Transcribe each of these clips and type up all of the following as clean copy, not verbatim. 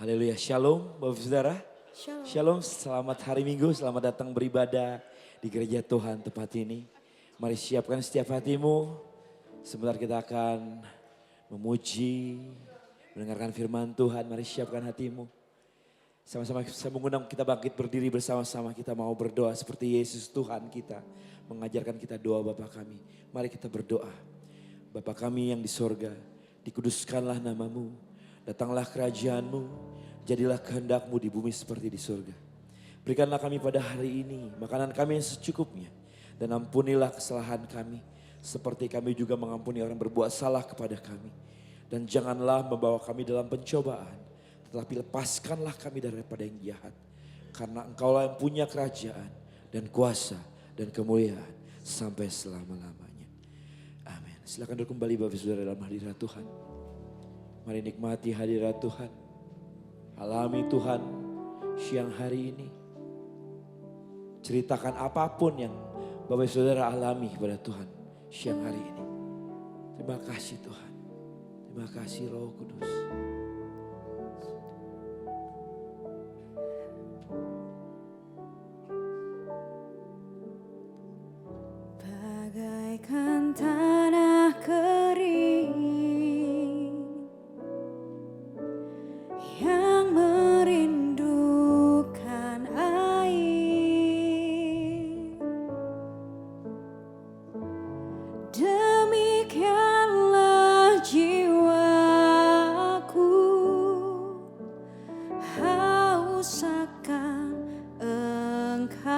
Haleluya, shalom Bapak Saudara. Shalom. Shalom, selamat hari Minggu, selamat datang beribadah di gereja Tuhan tempat ini. Mari siapkan setiap hatimu, sebentar kita akan memuji, mendengarkan firman Tuhan. Mari siapkan hatimu. Sama-sama saya mengundang kita bangkit berdiri bersama-sama, kita mau berdoa seperti Yesus Tuhan kita mengajarkan kita doa Bapa kami. Mari kita berdoa. Bapa kami yang di sorga, dikuduskanlah namamu, datanglah kerajaanmu, jadilah kehendakmu di bumi seperti di surga. Berikanlah kami pada hari ini makanan kami yang secukupnya, dan ampunilah kesalahan kami seperti kami juga mengampuni orang berbuat salah kepada kami. Dan janganlah membawa kami dalam pencobaan, tetapi lepaskanlah kami daripada yang jahat. Karena Engkaulah yang punya kerajaan dan kuasa dan kemuliaan sampai selama-lamanya. Amin. Silakan duduk kembali Bapak Saudara dalam hadirat Tuhan. Mari nikmati hadirat Tuhan. Alami Tuhan siang hari ini. Ceritakan apapun yang Bapak Saudara alami kepada Tuhan siang hari ini. Terima kasih Tuhan. Terima kasih Roh Kudus. Bagaikan tanah kering yang merindukan air, demikianlah jiwaku haus akan Engkau.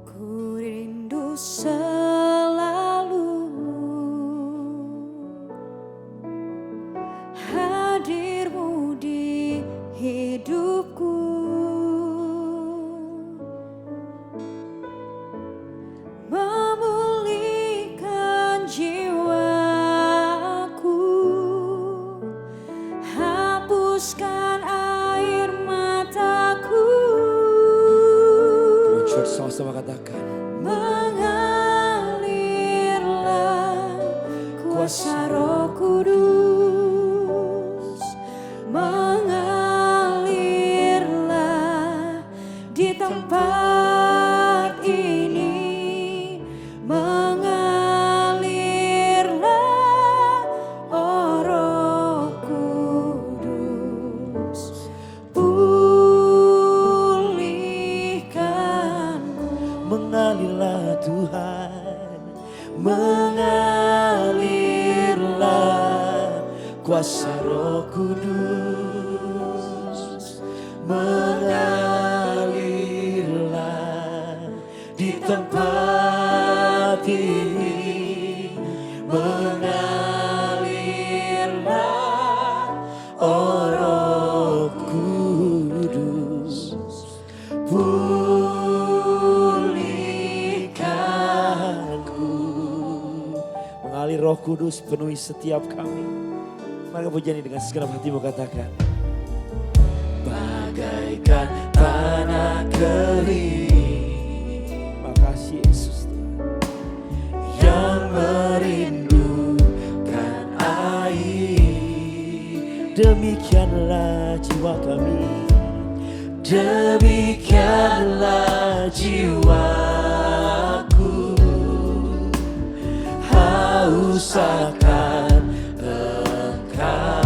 Ku rindu selalu hadirmu di hidupku. Memulihkan jiwaku, hapuskan air mataku. Church sama-sama katakan. Mengalirlah kuasa Roh Kudus, mengalirlah di tempat ini, mengalirlah oh Roh Kudus, pulihkanku. Mengalirlah Tuhan, mengalirlah kuasa Roh Kudus, mengalirlah di tempat ini, mengalirlah oh Roh Kudus, mengalir Roh Kudus penuhi setiap kami. Mari pujian ini dengan segenap hatimu katakan. Bagaikan tanah kering, makasih Yesus, yang merindukan air, demikianlah jiwa kami, demikianlah jiwaku haus akan Engkau.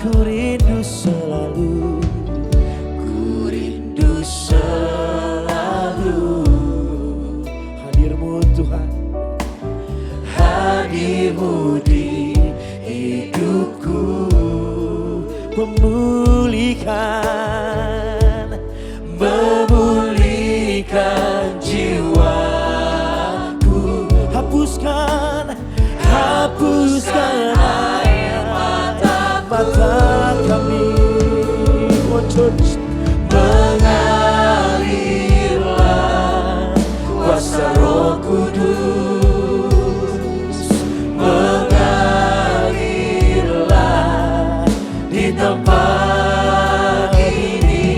Ku rindu selalu, ku rindu selalu hadirmu Tuhan, hadirmu di hidupku, memulihkan, memulihkan jiwaku, hapuskan, hapuskan air mata kami. Oh Church, mengalirlah kuasa Roh Kudus, mengalirlah di tempat ini,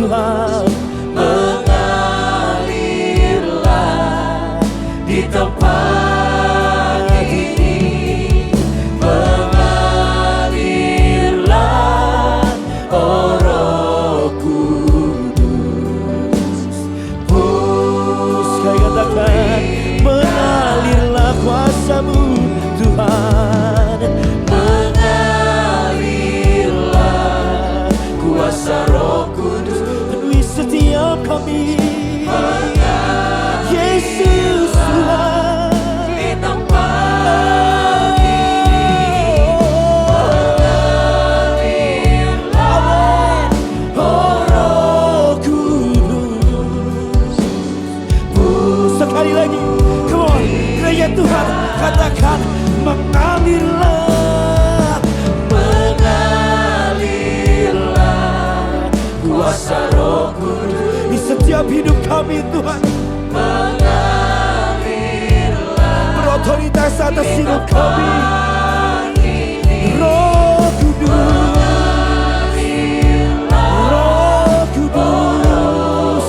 Tuhan, mengalirlah di tempat ini, mengalirlah oh Roh Kudus. Sekali katakan, mengalirlah kuasa-Mu Tuhan, mengalirlah kuasa Roh Kudus, penuhi setiap kami. Yesus Tuhan, di tempat ini, mengalirlah oh Roh Kudus. Sekali lagi, come on, gereja Tuhan, katakan mengalirlah, mengalirlah kuasa Roh Kudus di setiap hidup kami Tuhan, mengalirlah berotoritas atas hidup kami. Roh Kudus, Roh Kudus,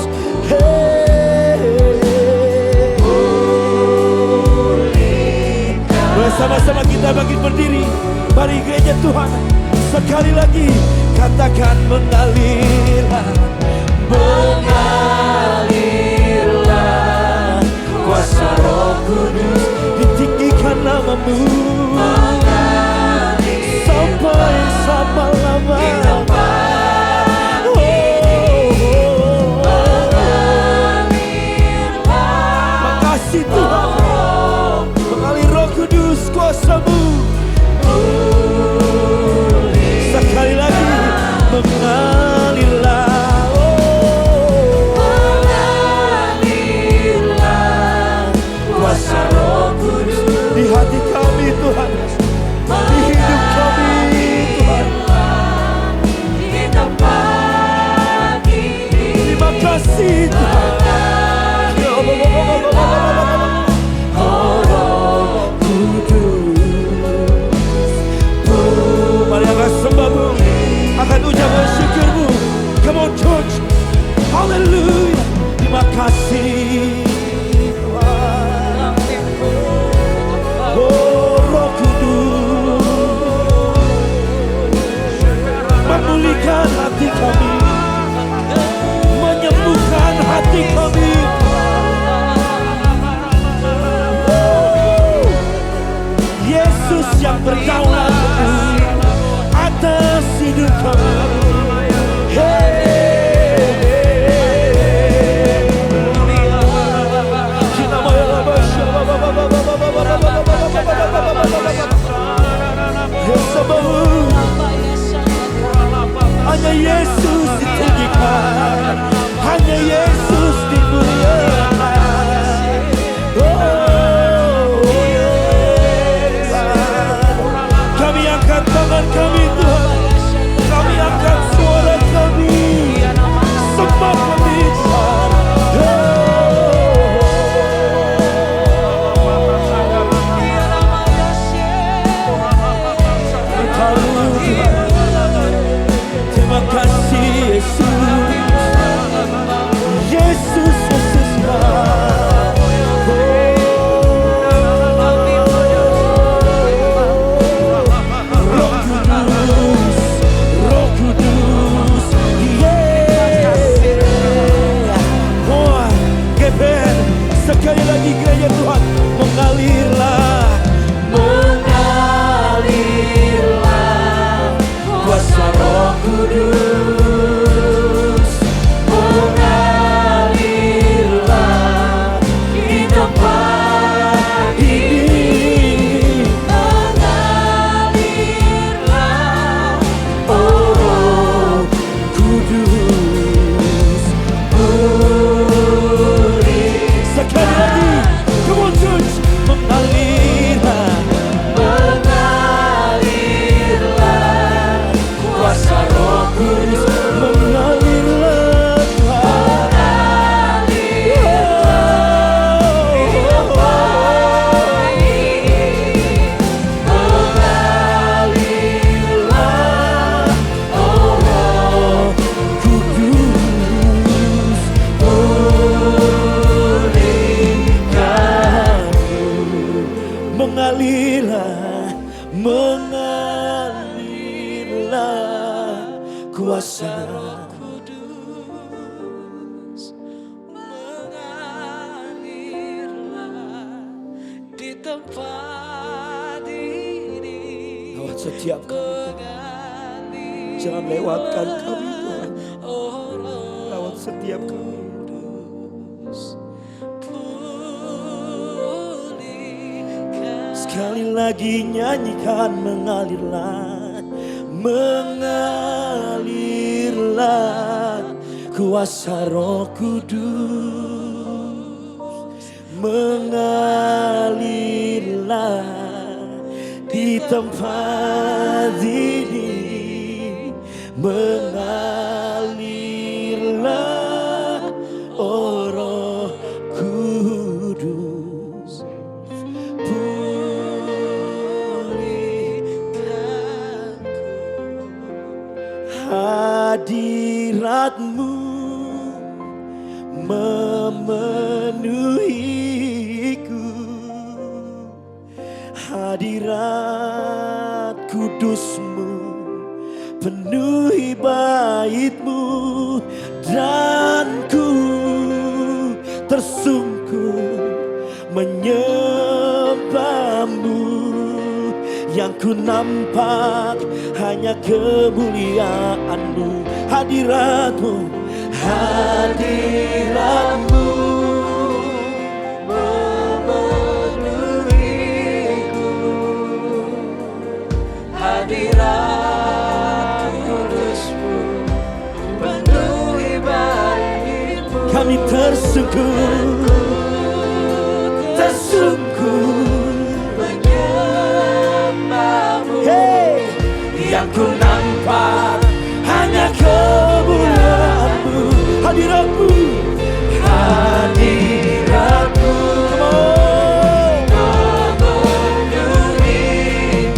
bersama-sama kita bangkit berdiri. Mari gereja Tuhan, sekali lagi katakan mengalirlah, mengalirlah kuasa Roh Kudus, ditinggikan nama-Mu sampai selama-lamanya. Makasih Tuhan, mengalir Roh Kudus kuasa-Mu. Sekali lagi mengalirlah, oh tempat ini. Lawat setiap kami, jangan lewatkan kami Tuhan. Lawat setiap kami. Sekali lagi nyanyikan, mengalirlah, mengalirlah kuasa Roh Kudus, mengalirlah di tempat ini, mengalirlah oh Roh Kudus. Hadirat-Mu memenuhiku, hadirat kudus-Mu penuhi bait-Mu, dan ku tersungkur menyembah-Mu. Yang ku nampak hanya kemuliaan-Mu, hadirat-Mu, hadirat-Mu memenuhiku, hadirat kudus-Mu penuhi bait-Mu. Kami tersungkur hey, yang ku nampak hanya kemuliaan-Mu, hadirat-Mu, hadirat-Mu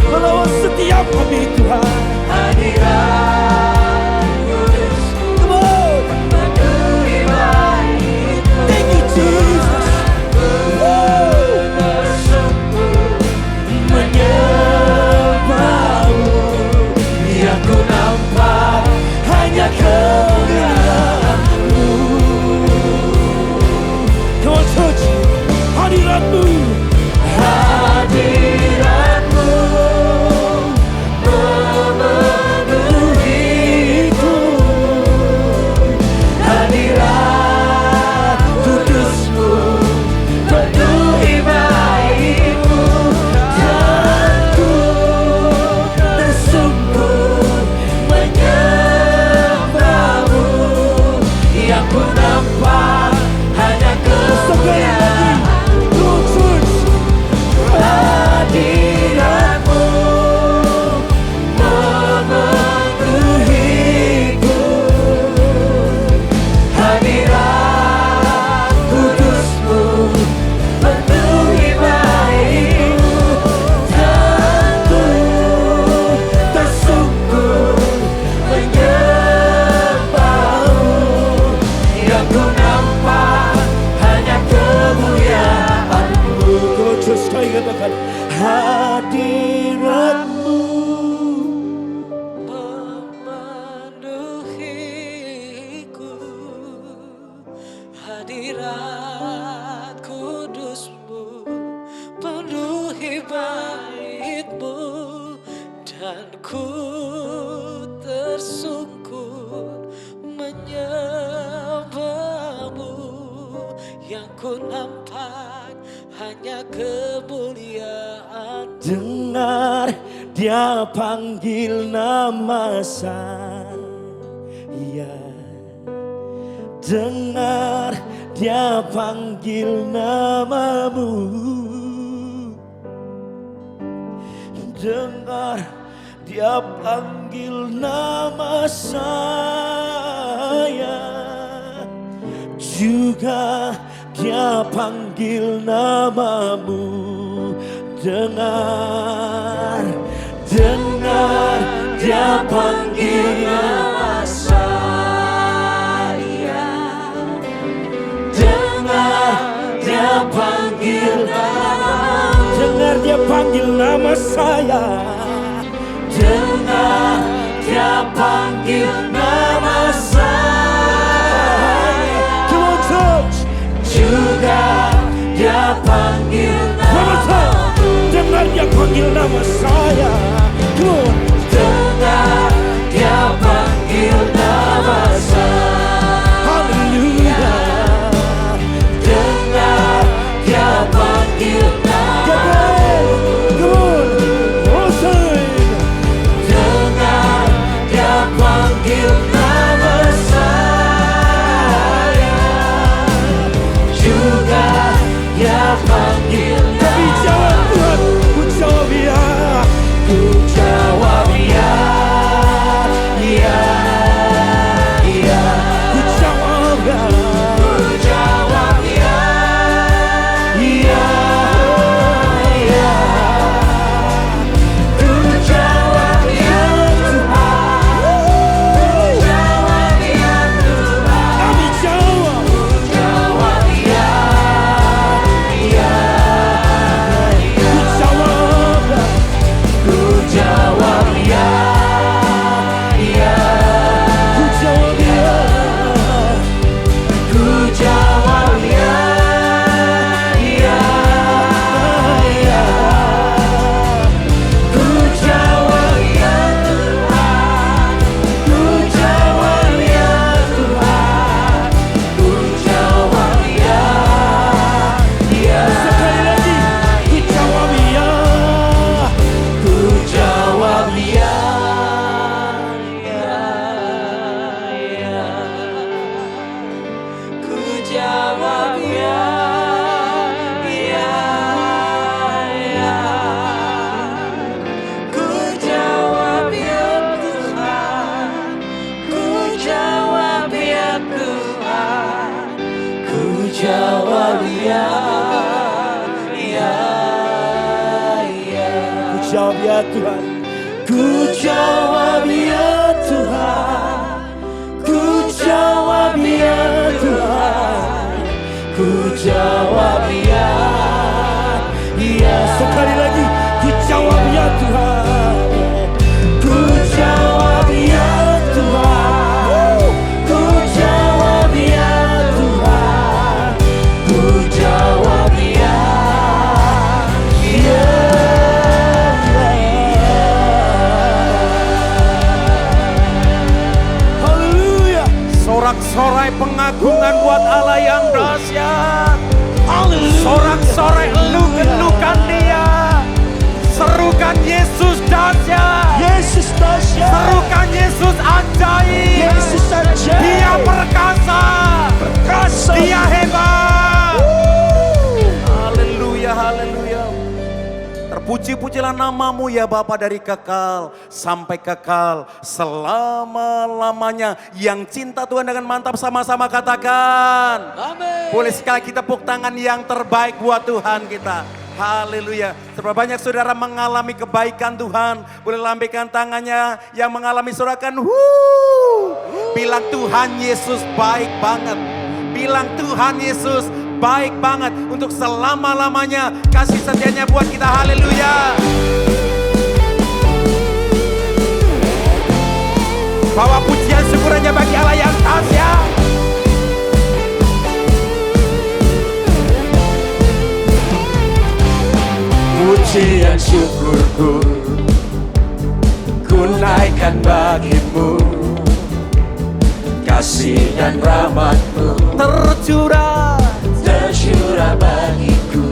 melawat setiap kami Tuhan, hadirat kudus-Mu penuhi bait-Mu. Thank you Jesus. Ku nampak hanya kemuliaan-Mu. Come on church, hadirat-Mu, hadirat-Mu memenuhiku, hadirat kudus-Mu penuhi bait-Mu, dan ku tersungkur menyembah-Mu. Yang ku nampak hanya kemuliaan-Mu, hadirat-Mu memenuhiku, hadirat kudus-Mu penuhi bait-Mu, dan ku tersungkur menyembah-Mu. Yang ku nampak hanya kemuliaan-Mu. Kau terus sekali katakan, hadirat-Mu memenuhiku, hadirat kudus-Mu penuhi bait-Mu, dan ku tersungkur menyembah-Mu. Yang ku nampak hanya kemuliaan. Dengar Dia panggil nama saya, dengar Dia panggil nama-Mu, dengar Dia panggil nama saya, juga Dia panggil nama-Mu. Dengar, dengar Dia panggil nama saya, dengar Dia panggil nama-Mu. Dengar Dia panggil nama saya, dengar Dia panggil nama saya. Come on church, juga Dia panggil nama-Mu. jawab ya, ya, ya. Ku jawab ya Tuhan. Ku jawab ya Tuhan, ku jawab ya Tuhan, ku jawab ya, ya. Sekali lagi, ku jawab ya Tuhan. Ku jawab ya Tuhan, ku jawab ya Tuhan, ku jawab ya, ya. Haleluya. Sorak-sorai pengagungan buat Allah yang dahsyat. Haleluya. Sorak-sorai elu-elukan Dia. Serukan Yesus dahsyat. Yesus dahsyat. Serukan Yesus ajaib. Yesus ajaib. Dia perkasa. Perkasa. Dia hebat. Haleluya, haleluya. Terpuji-pujilah namamu ya Bapa dari kekal sampai kekal selama-lamanya. Yang cinta Tuhan dengan mantap sama-sama katakan. Amin. Boleh sekali kita tepuk tangan yang terbaik buat Tuhan kita. Haleluya. Seberapa banyak saudara mengalami kebaikan Tuhan. Boleh lambaikan tangannya yang mengalami surakan. Bilang Tuhan Yesus baik banget. Bilang Tuhan Yesus baik banget untuk selama-lamanya. Kasih setianya buat kita. Haleluya. Bawa pujian syukurannya bagi Allah yang dahsyat. Pujian syukurku ku naikkan bagimu, kasih dan rahmatmu Tercurah bagiku.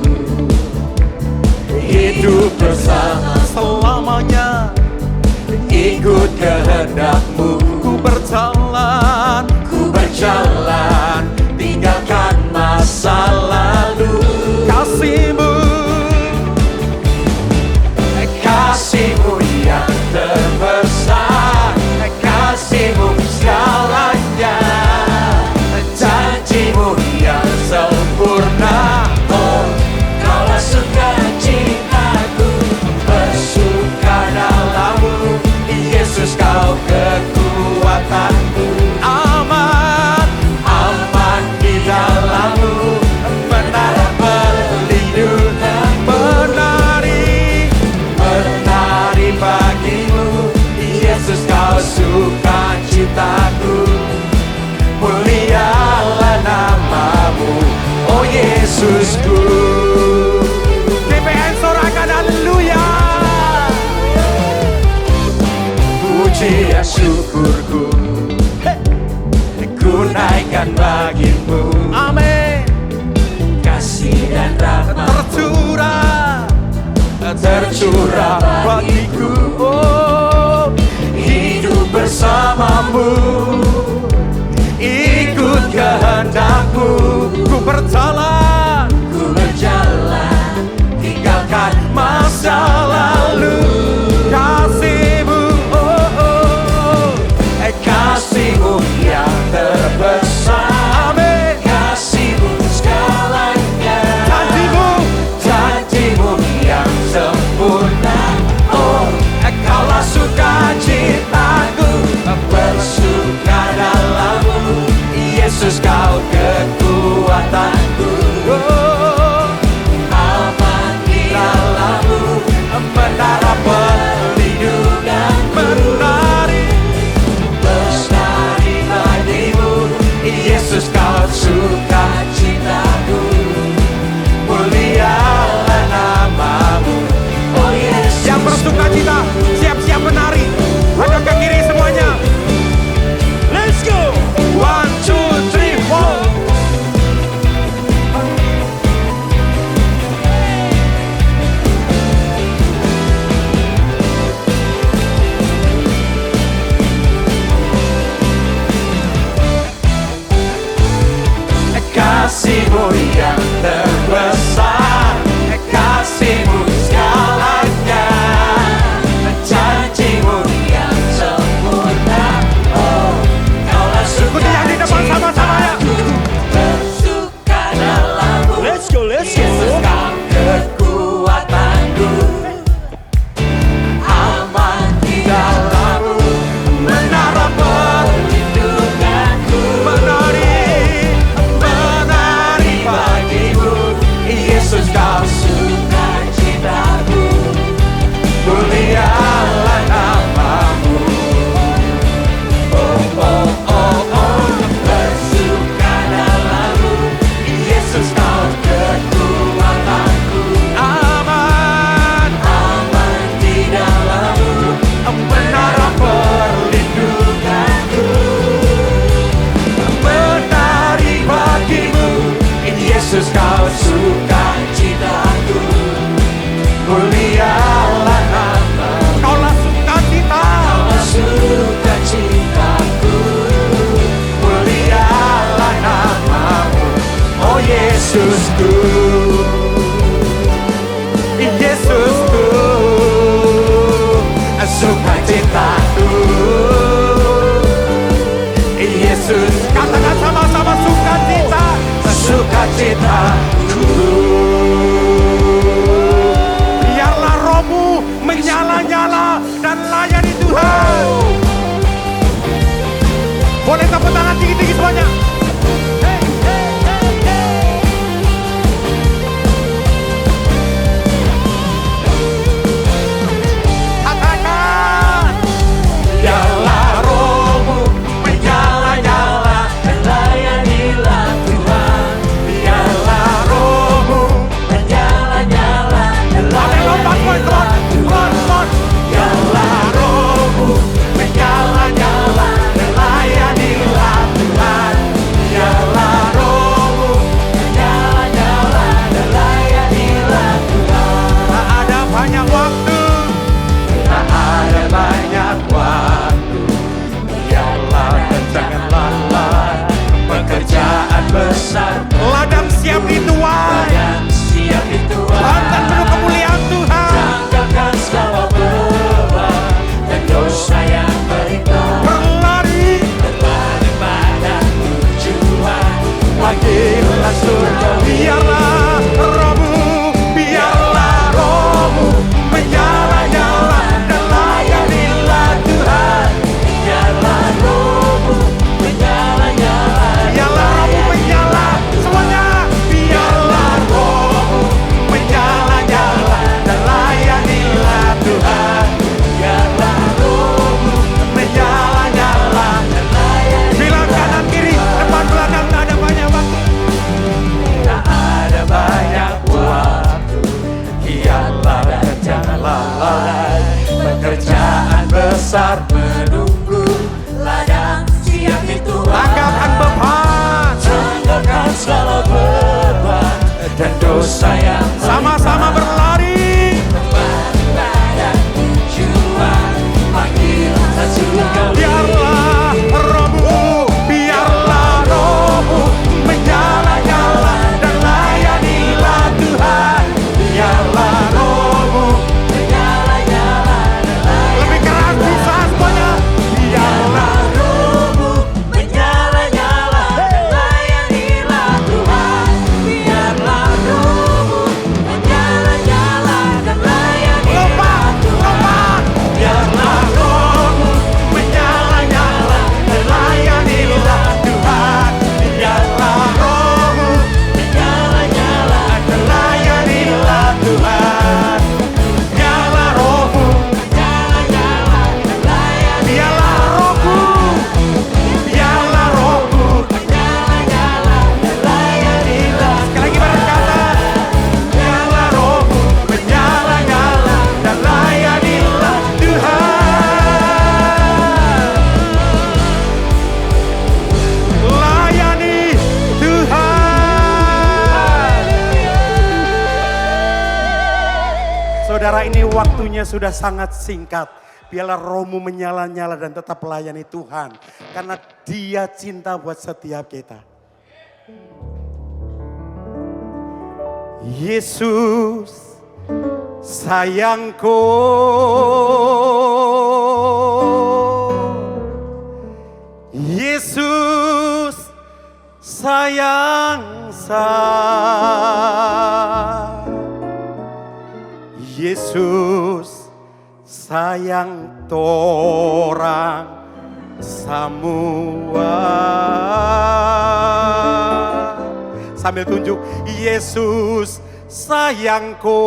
Hidup bersama selamanya. ikut kehendakmu. Ku berjalan Tinggalkan masa lalu. Kasihmu yang terbesar, kasihmu segalanya, janjimu yang sempurna. Oh, kaulah sukacitaku, bersuka dalammu, Yesus kau kekuatanku. Aman di dalammu, menara perlindungan. Menari bagimu, Yesus kau sukacitaku. Mulialah namamu, oh Yesusku. GPN sorakan haleluya. Pujian syukurku ku naikkan bagimu. Amin. Kasih dan rahmat tercurah bagiku. Oh, Hidup bersamamu, ikut kehendakmu. ku berjalan Tinggalkan masa lalu. kasihmu. Kasihmu yang terbesar, Amin. kasihmu segalanya, janjimu yang sempurna. Oh, kaulah sukacitaku, bersuka dalammu, Yesus kau kekuatanku. Aman di dalammu, menara perlindungan. Bestari bagimu, Yesus kau sukacitaku. Mulialah namamu, oh Yesus. Yang bersuka cita siap-siap menari. Hadap ke kiri semuanya. Let's go. 1, 2, 3, 4. Kasihmu Yesusku, Yesusku, sukacitaku. Yesus, katakan sama-sama sukacita, sukacitaku. Biarlah rohmu menyala-nyala dan layani Tuhan. Boleh tepuk tangan tinggi-tinggi semuanya. Ladang siap dituai, Banten penuh kemuliaan Tuhan. Tanggalkan segala beban dan dosa yang Berlari pada tujuan, panggilan surga. biarlah rohmu menyala-nyala dan layanilah Tuhan. Biarlah rohmu menyala-nyala, Biarlah rohmu menyala semuanya. Biarlah rohmu menyala-nyala dan layanilah Tuhan. biarlah rohmu Menyala-nyala. Bilang kanan kiri, depan belakang, tak ada banyak waktu. tak ada banyak waktu. Biarlah dan jangan lalai, pekerjaan besar menunggu. Ladang siap dituai, Angkatkan beban, tanggalkan segala beban Dan dosa yang sama-sama berlari. pada tujuan, panggilan surga. Biarlah rohmu menyala-nyala dan layanilah Tuhan. Biarlah rohmu Menyala-nyala dan lebih keras bisa semuanya. Biarlah rohmu menyala-nyala dan layanilah Tuhan. Biarlah rohmu menyala-nyala dan layanilah Tuhan. biarlah rohmu menyala-nyala dan layanilah Tuhan. Biarlah rohmu Menyala-nyala dan layanilah Tuhan. Biarlah rohmu, menyala-nyala dan layanilah biarlah rohku, biarlah rohku. menyala-nyala dan layanilah. Sekali lagi berkata, biarlah rohmu menyala-nyala dan layanilah Tuhan. Layani Tuhan. Saudara, ini waktunya sudah sangat singkat. Biarlah rohmu menyala-nyala dan tetap layani Tuhan. Karena Dia cinta buat setiap kita. Yesus sayangku, Yesus sayang saya, Yesus sayang torang semua. Sambil tunjuk, Yesus sayangku,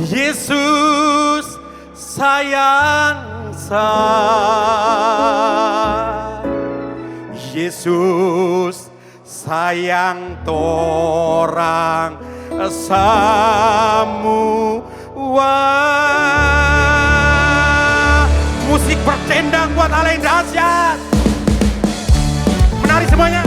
Yesus sayang saya, Yesus sayang torang semua. Musik bertendang buat Allah yang dahsyat. Menari semuanya.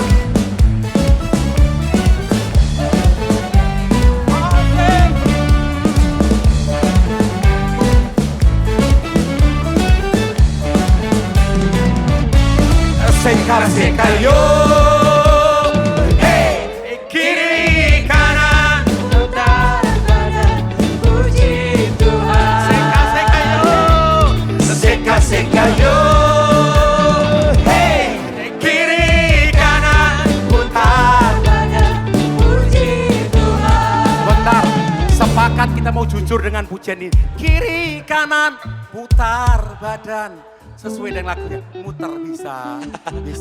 Seka yo, hey, kiri kanan, Putar badan, puji Tuhan. seka yo, hey, kiri kanan, putar. Badan, puji Tuhan. Bentar, sepakat kita mau jujur dengan pujian ini. Kiri kanan, putar badan. Sesuai dengan lagunya, muter bisa. Amin.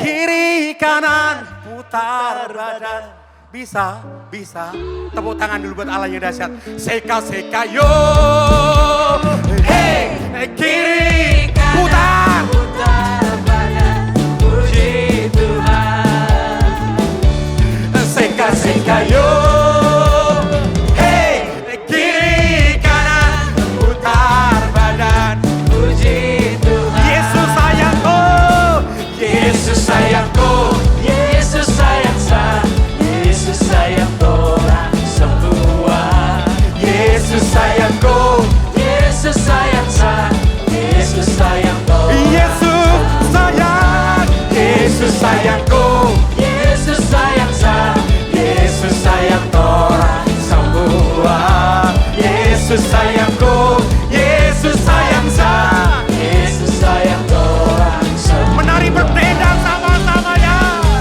Kiri kanan, putar badan. Bisa. Tepuk tangan dulu buat Allah yang dahsyat. Seka yo. Hey, kiri putar. Putar badan, puji Tuhan. Seka yo. Hey, kiri kanan, putar badan. Puji Tuhan. Yesus sayangku, Yesus sayangku. Yesus sayang saya, Yesus sayang orang semua. Yesus sayangku, Yesus sayang saya, Yesus sayang orang. Yesus sayang, Yesus sayangku. Yesus sayang saya, Yesus sayang orang semua. Yesus sayangku, Yesus sayang saya. Yesus sayang orang semua. Menari bertenda sama-sama ya.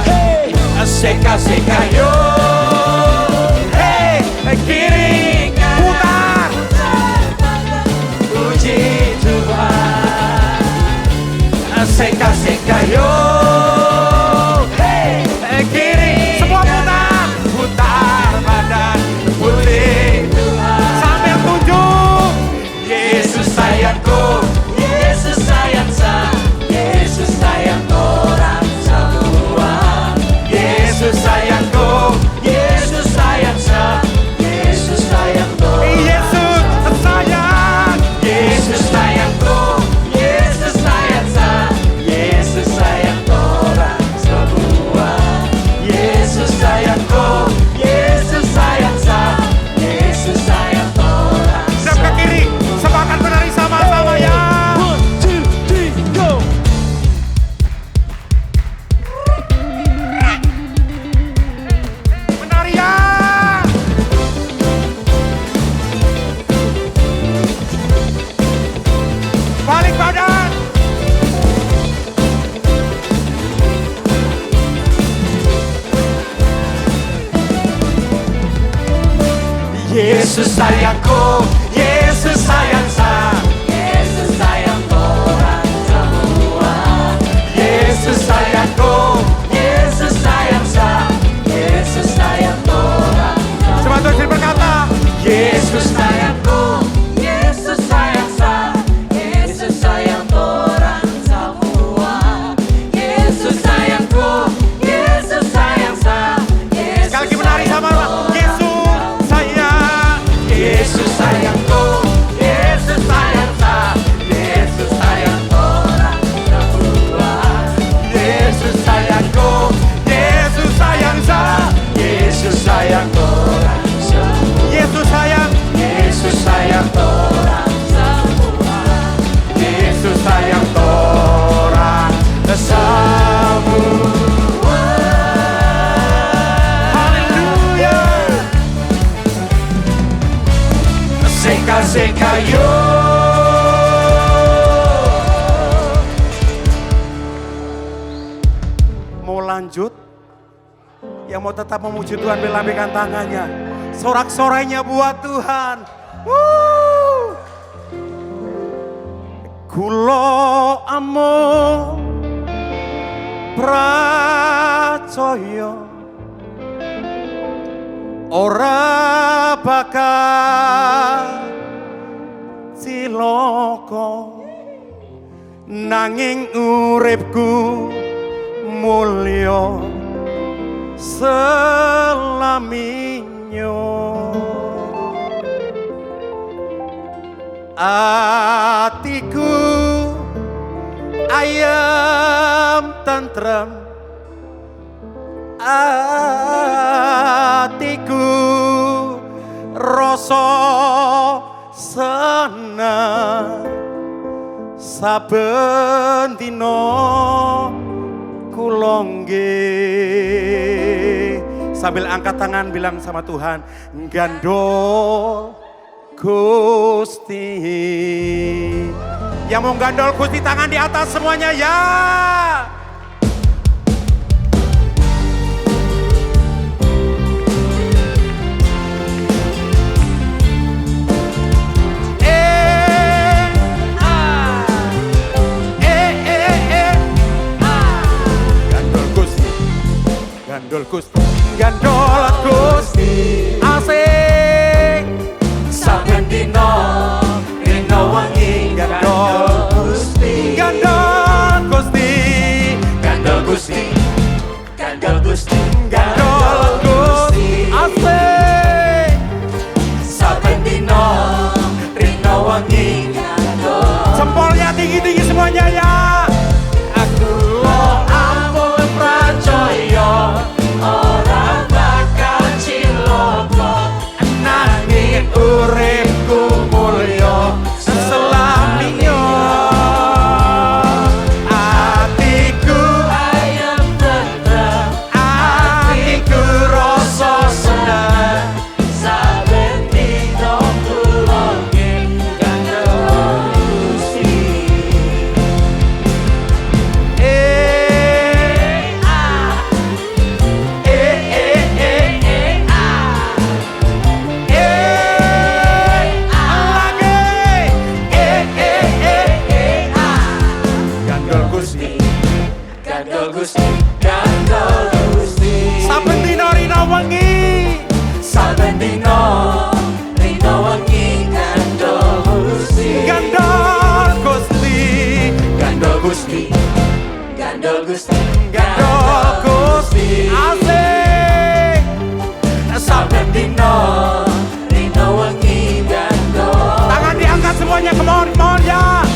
Hey, seka yo. Hey, kiri putar. Puji Tuhan. Seka yo. Hey, kiri semua putar badan. Putih sambil tunjuk. Yesus sayangku. Yesus sayang saya, Yesus sayang orang semua. Yesus sayangku. Yesus sayang saya, Yesus sayang orang. Yesus sayang. Yesus sayangku, Yesus sayang saya, Yesus sayang orang semua. Yesus sayangku, Yesus sayang saya, Yesus sayang orang Siap ke kiri. Sepakat menari sama-sama ya. 1, 2, 3, go. Menari ya. Balik badan. Yesus sayangku, Yesus sayang saya. Yesus sayang orang semua. Yesus sayangku. Yesus sayang saya, Yesus sayang orang semua. Coba tuh berkata, Yesus sayangku, Yesus sayang saya, Yesus sayang orang semua. Yesus sayangku, Yesus sayang saya, Yesus sekali lagi menari sama sayang Allah. Yesus sayang, Yesus sayangku. Yesus sayang saya, Yesus sayang orang semua. Yesus sayangku, Yesus sayang saya. Yesus sayang orang. Yesus sayang, Yesus sayang Orang semua. Yesus sayang orang semua. Haleluya. Seka yo. Mau lanjut? Yang mau tetap memuji Tuhan, melambaikan tangannya. Sorak-sorainya buat Tuhan. Woo! Kulo amo pracaya ora bakal cilaka nanging uripku mulya selaminyo. Atiku ayam tentrem, atiku rasa seneng, saben dina kulongge. Sambil angkat tangan bilang sama Tuhan, gandol Gusti. Yang mau gandol Gusti tangan di atas semuanya ya. Gandol Gusti, gandol Gusti, asik. Saben dino rino wengi Gandol Gusti, gandol Gusti, gandol Gusti, gandol Gusti, gandol Gusti, asik. saben dino rino wengi gandol. Jempolnya tinggi-tinggi semuanya ya. Aku lo ampun percaya ora bakal cilaka, nanging uripku mulya Selamanya hatiku, ayam tentrem, hatiku rasa seneng, saben dino kula gandol Gusti. gandol Gusti. Gandol Gusti, gandol Gusti, Saben dina rina wengi, saben dino rino wengi gandol Gusti, gandol Gusti, gandol Gusti, gandol Gusti, gandol Gusti, asik. saben dino rino wengi gandol. Tangan diangkat semuanya, come on ya.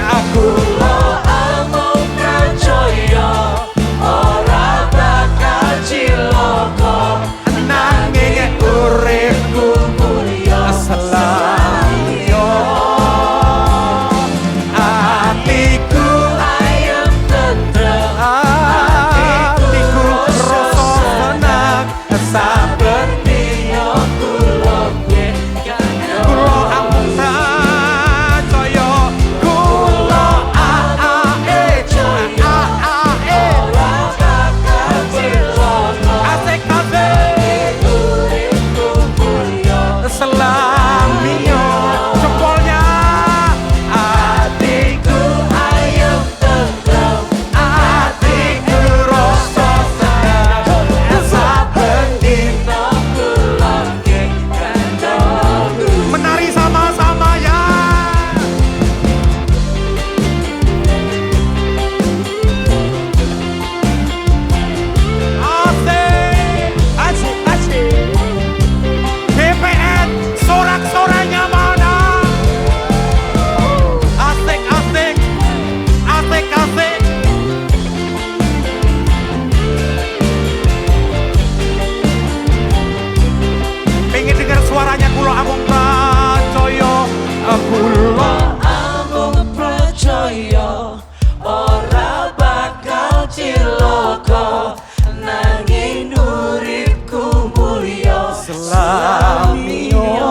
Aku lo amung percaya ora bakal cilaka, Nanging uripku mulya selamanya. Hatiku, ayam tentrem, hatiku rasa senang. Saben dino kula gandol. kulo ampun percaya, kulo aae, Ora bakal cilaka, asik-asik. uripku mulya Selamanya jempolnya, hatiku, ayam tentrem, hatiku rasa senang. Saben dina kula gandol. menari sama-sama ya. Asik, asik. BPN, sorak-soranya mana? Asik, asik. Asik, asik. Pengen dengar suaranya kulo amung percaya. Kulo Amung percaya ora bakal cilaka, nanging uripku mulya selamanya.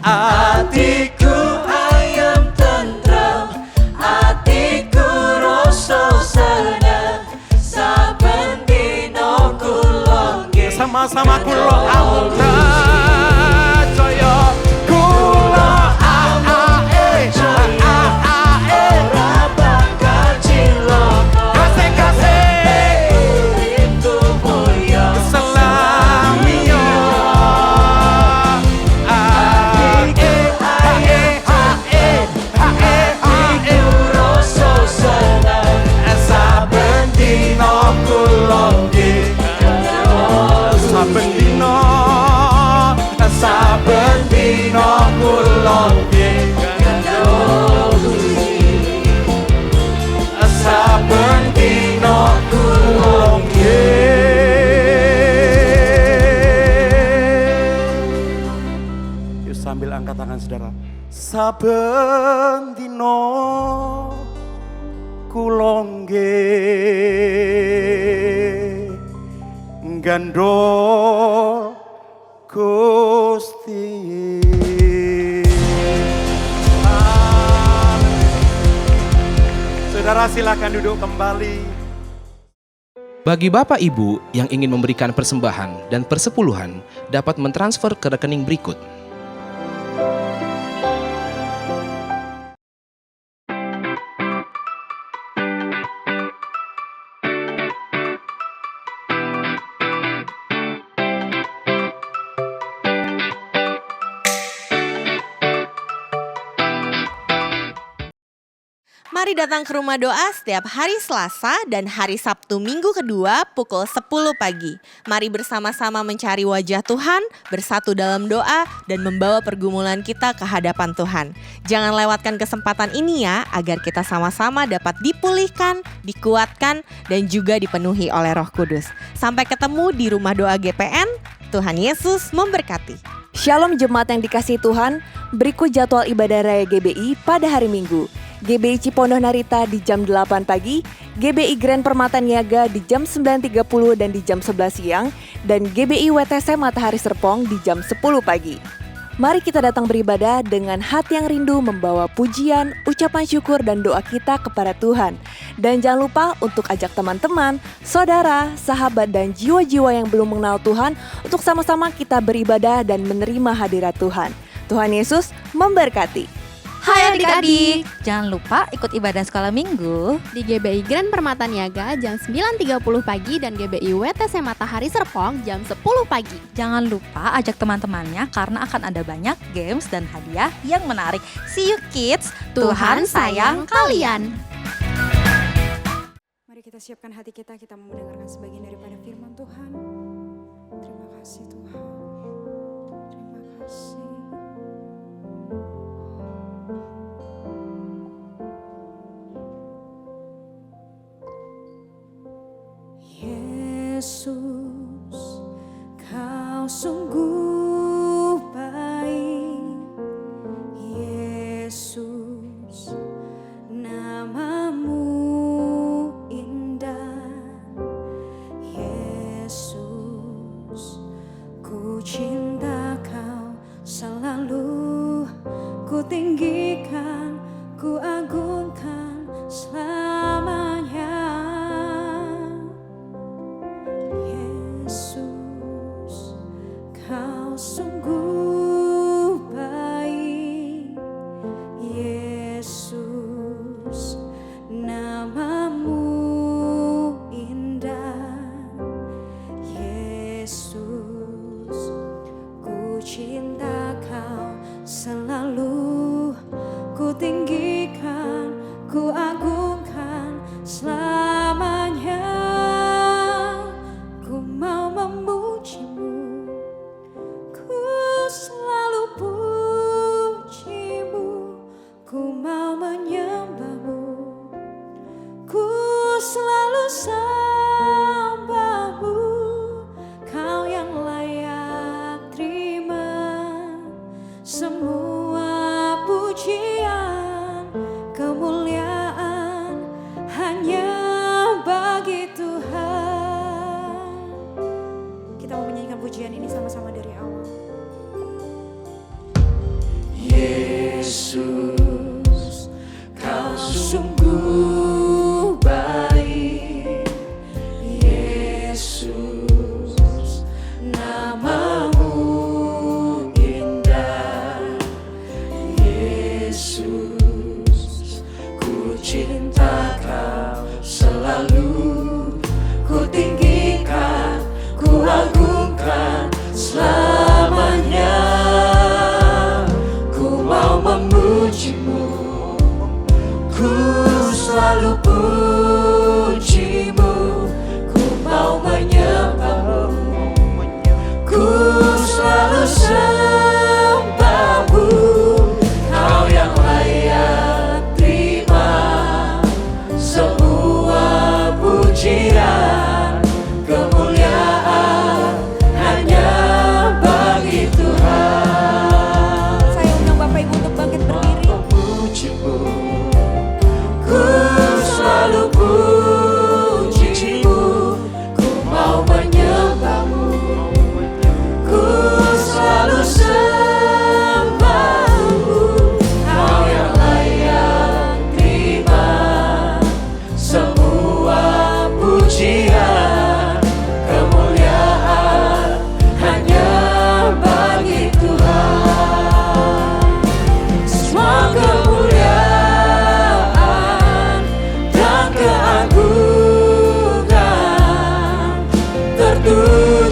Atiku ayam tentrem, atiku rasa seneng, saben dino kula Sama-sama kulo amung percaya. Kulo aae, ora bakal cilaka, asik-asik. uripku mulya Selamanya. atiku rasa seneng, Saben dina kulo gandol. Saben dina, saben dina kulo gandol Gusti. saben dina kulo Yuk sambil angkat tangan saudara. Saben dina kulo nggih gandol Gusti. Saudara silakan duduk kembali. Bagi Bapak Ibu yang ingin memberikan persembahan dan persepuluhan dapat mentransfer ke rekening berikut. Mari datang ke Rumah Doa setiap hari Selasa dan hari Sabtu minggu kedua pukul 10 pagi. Mari bersama-sama mencari wajah Tuhan, bersatu dalam doa, dan membawa pergumulan kita ke hadapan Tuhan. Jangan lewatkan kesempatan ini ya, agar kita sama-sama dapat dipulihkan, dikuatkan, dan juga dipenuhi oleh Roh Kudus. Sampai ketemu di Rumah Doa GPN, Tuhan Yesus memberkati. Shalom jemaat yang dikasihi Tuhan, berikut jadwal ibadah raya GBI pada hari Minggu. GBI Cipondoh Narita di jam 8 pagi, GBI Grand Permata Niaga di jam 9.30 dan di jam 11 siang, dan GBI WTC Matahari Serpong di jam 10 pagi. Mari kita datang beribadah dengan hati yang rindu membawa pujian, ucapan syukur dan doa kita kepada Tuhan. Dan jangan lupa untuk ajak teman-teman, saudara, sahabat dan jiwa-jiwa yang belum mengenal Tuhan untuk sama-sama kita beribadah dan menerima hadirat Tuhan. Tuhan Yesus memberkati. Hai adik-adik, jangan lupa ikut ibadah sekolah minggu di GBI Grand Permata Niaga jam 9.30 pagi dan GBI WTC Matahari Serpong jam 10 pagi. Jangan lupa ajak teman-temannya karena akan ada banyak games dan hadiah yang menarik. See you kids, Tuhan sayang kalian. Mari kita siapkan hati kita mau mendengarkan sebagian daripada firman Tuhan. Terima kasih Tuhan, terima kasih. Yesus, Kau sungguh baik. Yesus, namamu indah. Yesus, ku cinta Kau selalu, ku tinggikan, ku agungkan selamanya. Yesus, Kau sungguh baik. Yesus, namamu indah. Yesus, ku cinta Kau selalu, ku tinggikan, ku agungkan selamanya. Ku mau memujimu, ku selalu pujimu. Ku mau menyembahmu, ku selalu sembahmu. Kau yang layak terima semua pujian, kemuliaan hanya bagi Tuhan. Kita mau menyanyikan pujian ini sama-sama dari awal. Yesus, Kau sungguh baik.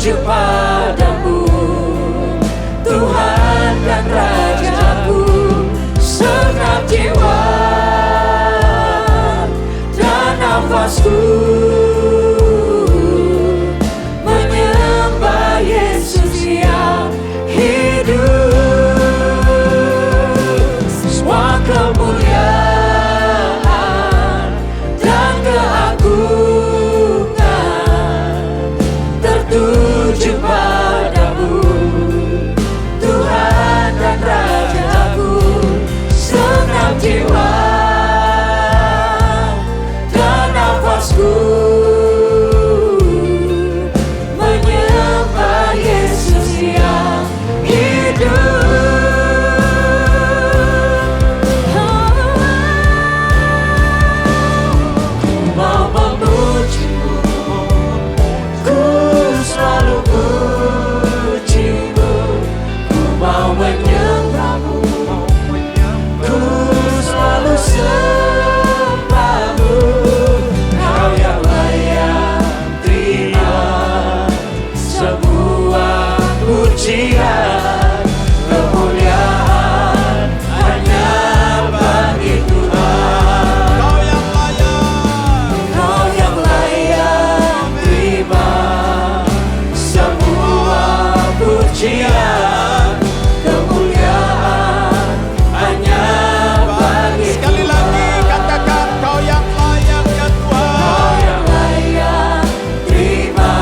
tertuju padamu, Tuhan dan Rajaku. Segenap jiwa dan nafasku menyembah Yesus yang hidup. Semua kemuliaan dan keagungan tertuju padamu, Tuhan dan Rajaku. Segenap jiwa dan nafasku menyembah Yesus yang hidup. Mau memujimu, ku selalu pujimu. Ku mau menyembahmu, ku selalu sembahmu. Kau yang layak terima semua pujian, kemuliaan hanya bagi Tuhan. Kau yang layak terima semua pujian, kemuliaan hanya bagi Tuhan. Sekali lagi katakan kau yang layak ya Tuhan. Kau yang layak terima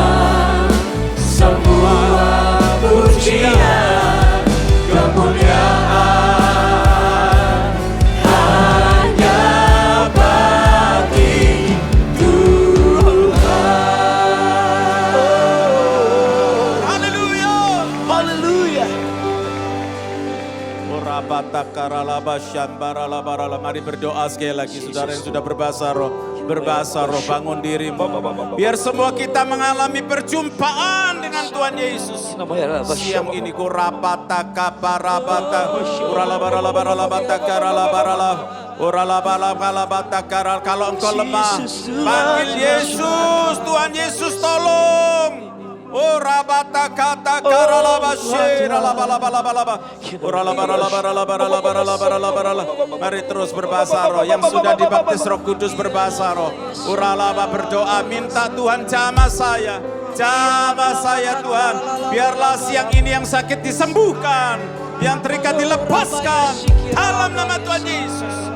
semua pujian, kemuliaan hanya bagi Tuhan. Haleluya. Haleluya. Mari berdoa sekali lagi, saudara yang sudah berbahasa roh, bangun dirimu. Biar semua kita mengalami perjumpaan dengan Tuhan Yesus. Siang ini kurapata kaparabata, uralabaralabaralabata karalabarala, uralabaralabaralabata karal. Kalau engkau lemah, panggil Yesus. Tuhan Yesus tolong. Oh rabata kata karalabashir alabalabalaba. Uralabaralabaralabaralabaralabarala. Mari terus berbahasa roh. Yang sudah dibaptis Roh Kudus berbahasa roh. Uralaba berdoa, minta Tuhan jamah saya. Jamah saya Tuhan. Biarlah siang ini yang sakit disembuhkan, yang terikat dilepaskan dalam nama Tuhan Yesus.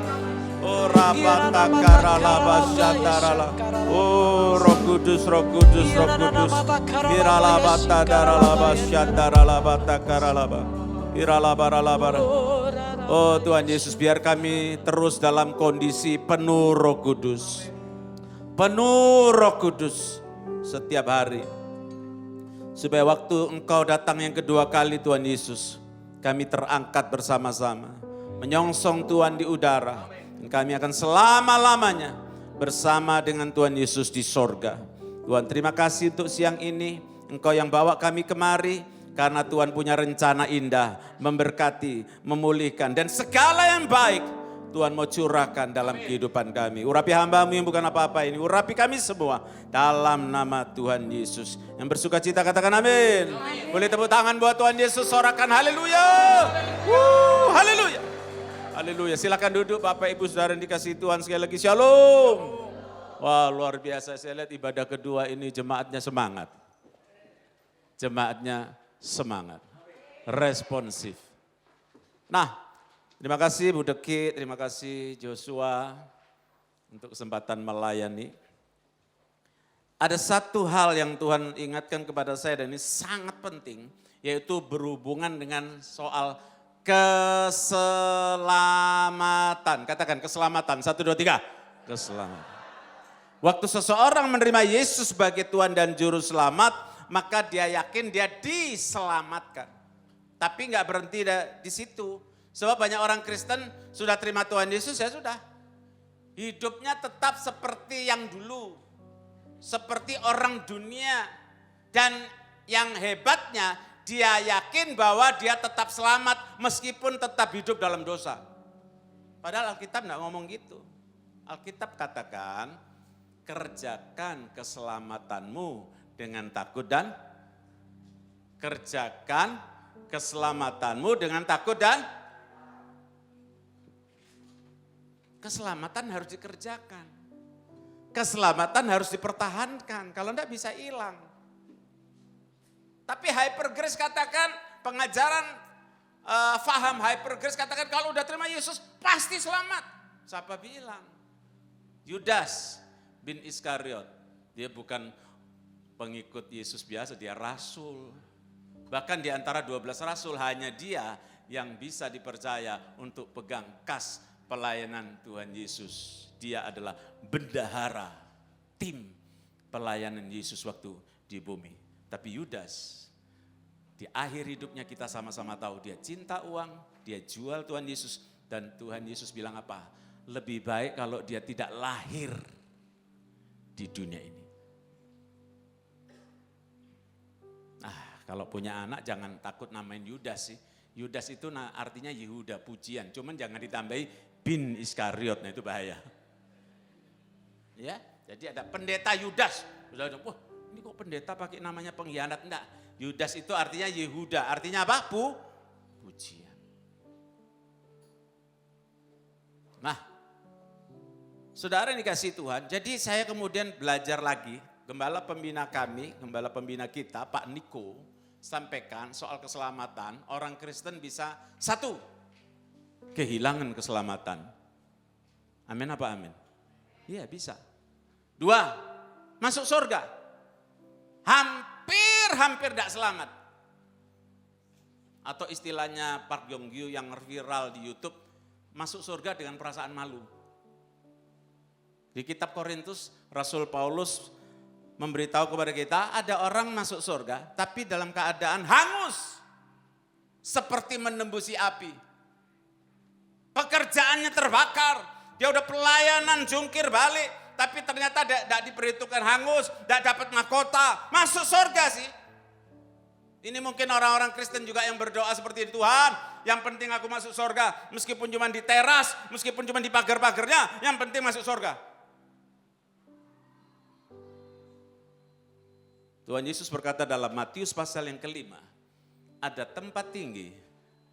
Oh rabata karalabashatarala. Oh Roh Kudus, Roh Kudus, Roh Kudus. Iralabata daralabashataralabata karalaba. Iralabaralabara. Oh Tuhan Yesus, biar kami terus dalam kondisi penuh Roh Kudus. Penuh Roh Kudus setiap hari. Supaya waktu Engkau datang yang kedua kali Tuhan Yesus, kami terangkat bersama-sama. Menyongsong Tuhan di udara. Dan kami akan selama-lamanya bersama dengan Tuhan Yesus di sorga. Tuhan, terima kasih untuk siang ini. Engkau yang bawa kami kemari karena Tuhan punya rencana indah, memberkati, memulihkan, dan segala yang baik Tuhan mau curahkan dalam kehidupan kami. Urapi hamba-Mu yang bukan apa-apa ini, urapi kami semua dalam nama Tuhan Yesus. Yang bersuka cita katakan amin. Boleh tepuk tangan buat Tuhan Yesus, sorakan haleluya. Haleluya. Haleluya, silakan duduk Bapak Ibu Saudara yang dikasihi Tuhan, sekali lagi shalom. Wah luar biasa, saya lihat ibadah kedua ini jemaatnya semangat. Jemaatnya semangat, responsif. Nah, terima kasih Bu Deki, terima kasih Joshua untuk kesempatan melayani. Ada satu hal yang Tuhan ingatkan kepada saya dan ini sangat penting, yaitu berhubungan dengan soal keselamatan. Katakan keselamatan. 1, 2, 3. Keselamatan. Waktu seseorang menerima Yesus sebagai Tuhan dan Juru Selamat, maka dia yakin dia diselamatkan. Tapi nggak berhenti di situ. Sebab banyak orang Kristen sudah terima Tuhan Yesus, ya sudah. Hidupnya tetap seperti yang dulu. Seperti orang dunia. Dan yang hebatnya, dia yakin bahwa dia tetap selamat meskipun tetap hidup dalam dosa. Padahal Alkitab enggak ngomong gitu. Alkitab katakan, kerjakan keselamatanmu dengan takut dan Kerjakan keselamatanmu dengan takut dan keselamatan harus dikerjakan. Keselamatan harus dipertahankan, kalau enggak bisa hilang. Tapi hyper grace katakan, pengajaran faham hyper grace katakan kalau udah terima Yesus pasti selamat. Siapa bilang? Yudas bin Iskariot, dia bukan pengikut Yesus biasa, dia rasul. Bahkan di antara 12 rasul hanya dia yang bisa dipercaya untuk pegang kas pelayanan Tuhan Yesus. Dia adalah bendahara tim pelayanan Yesus waktu di bumi. Tapi Yudas di akhir hidupnya kita sama-sama tahu dia cinta uang, dia jual Tuhan Yesus. Dan Tuhan Yesus bilang apa? Lebih baik kalau dia tidak lahir di dunia ini. Kalau punya anak jangan takut namain Yudas sih. Yudas itu artinya Yehuda, pujian. Cuman jangan ditambahi bin Iskariot, nah itu bahaya. Ya, jadi ada pendeta Yudas. Wah, ini kok pendeta pakai namanya pengkhianat? Enggak. Yudas itu artinya Yehuda, artinya apa? Pujian. Nah, saudara yang dikasih Tuhan, jadi saya kemudian belajar lagi. Gembala pembina kami, gembala pembina kita, Pak Niko, sampaikan soal keselamatan, orang Kristen bisa satu, kehilangan keselamatan. Amin apa amin? Iya bisa. Dua, masuk surga. Hampir tidak selamat. Atau istilahnya Park Yong Gyu yang viral di YouTube, masuk surga dengan perasaan malu. Di kitab Korintus, Rasul Paulus memberitahu kepada kita, ada orang masuk surga, tapi dalam keadaan hangus. Seperti menembusi api. Pekerjaannya terbakar, dia udah pelayanan jungkir balik, tapi ternyata tidak diperhitungkan hangus, tidak dapat mahkota, masuk surga sih. Ini mungkin orang-orang Kristen juga yang berdoa seperti itu, Tuhan, yang penting aku masuk surga, meskipun cuma di teras, meskipun cuma di pagar-pagarnya, yang penting masuk surga. Tuhan Yesus berkata dalam Matius pasal yang kelima, ada tempat tinggi,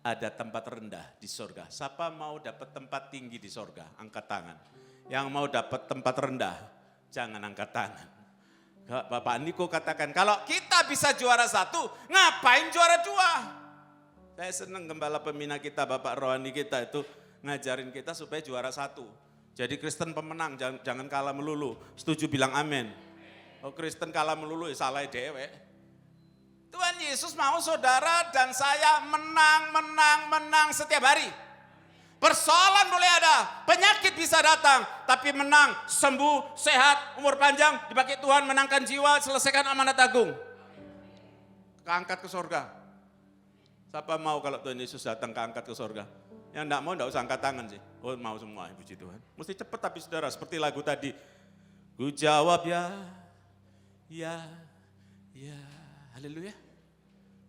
ada tempat rendah di surga. Siapa mau dapat tempat tinggi di surga? Angkat tangan. Yang mau dapat tempat rendah, jangan angkat tangan. Bapak Niko katakan, kalau kita bisa juara satu, ngapain juara dua? Saya senang gembala pembina kita, Bapak rohani kita itu ngajarin kita supaya juara satu. Jadi Kristen pemenang, jangan kalah melulu. Setuju bilang amin. Oh Kristen kalah melulu, ya salah dewe. Tuhan Yesus mau saudara dan saya menang setiap hari. Persoalan boleh ada, penyakit bisa datang, tapi menang, sembuh, sehat, umur panjang, dipakai Tuhan menangkan jiwa, selesaikan amanat agung. Keangkat ke surga. Siapa mau kalau Tuhan Yesus datang keangkat ke surga? Yang enggak mau enggak usah angkat tangan sih. Oh mau semua, puji Tuhan. Mesti cepat tapi saudara, seperti lagu tadi. Ku jawab ya. Ya, haleluya.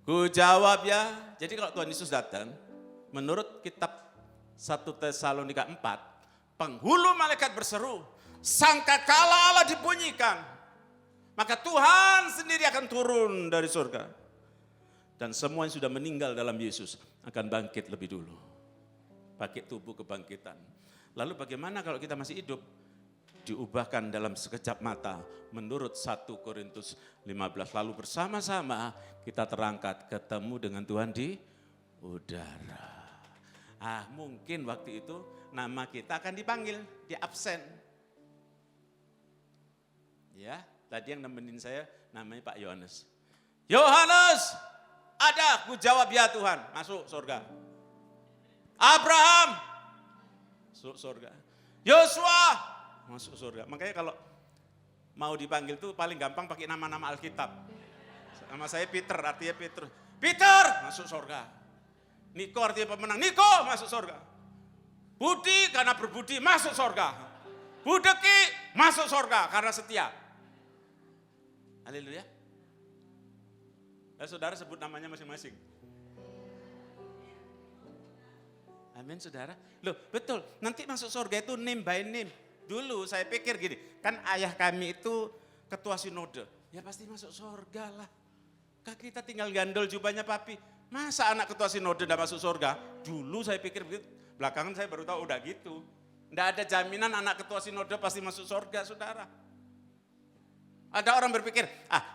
Ku jawab ya. Jadi kalau Tuhan Yesus datang, menurut kitab 1 Tesalonika 4, penghulu malaikat berseru, sangkakala Allah dibunyikan, maka Tuhan sendiri akan turun dari surga. Dan semua yang sudah meninggal dalam Yesus akan bangkit lebih dulu. Pakai tubuh kebangkitan. Lalu bagaimana kalau kita masih hidup? Diubahkan dalam sekejap mata menurut 1 Korintus 15. Lalu bersama-sama kita terangkat ketemu dengan Tuhan di udara. Mungkin waktu itu nama kita akan dipanggil, di absen. Ya, tadi yang nemenin saya namanya Pak Yohanes. Yohanes, ada, ku jawab ya Tuhan, masuk surga. Abraham, masuk surga. Yosua, masuk surga. Makanya kalau mau dipanggil tuh paling gampang pakai nama-nama Alkitab. Nama saya Peter, artinya Petrus. Peter, masuk surga. Niko artinya pemenang. Niko, masuk surga. Budi, karena berbudi, masuk surga. Budeki, masuk surga karena setia. Haleluya. Saudara sebut namanya masing-masing. Amin saudara. Loh betul, nanti masuk surga itu name by name. Dulu saya pikir gini, kan ayah kami itu ketua sinode. Ya pasti masuk surga lah. Kita tinggal gandol jubahnya papi. Masa anak ketua sinode tidak masuk surga? Dulu saya pikir begitu, belakangan saya baru tahu udah gitu. Tidak ada jaminan anak ketua sinode pasti masuk surga, saudara. Ada orang berpikir,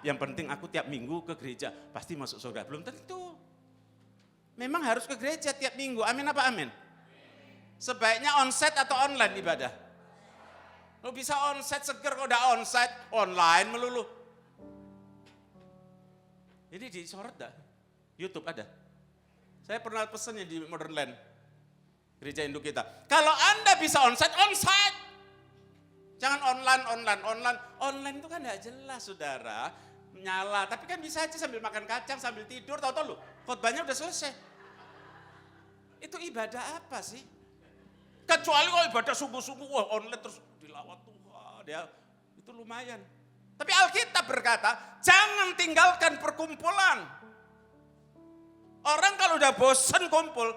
yang penting aku tiap minggu ke gereja, pasti masuk surga. Belum tentu. Memang harus ke gereja tiap minggu, amin apa amin? Sebaiknya onsite atau online ibadah? Lo bisa onsite seger, kok udah onsite, online melulu. Ini disorot dah. YouTube ada. Saya pernah pesennya di Modern Land. Gereja induk kita. Kalau Anda bisa onsite, onsite. Jangan online itu kan tidak jelas, saudara. Nyala, tapi kan bisa aja sambil makan kacang, sambil tidur, tahu-tahu lu, khotbahnya udah selesai. Itu ibadah apa sih? Kecuali kalau ibadah sungguh-sungguh, wah online terus dilawat Tuhan, ya itu lumayan. Tapi Alkitab berkata, jangan tinggalkan perkumpulan. Orang kalau udah bosan kumpul,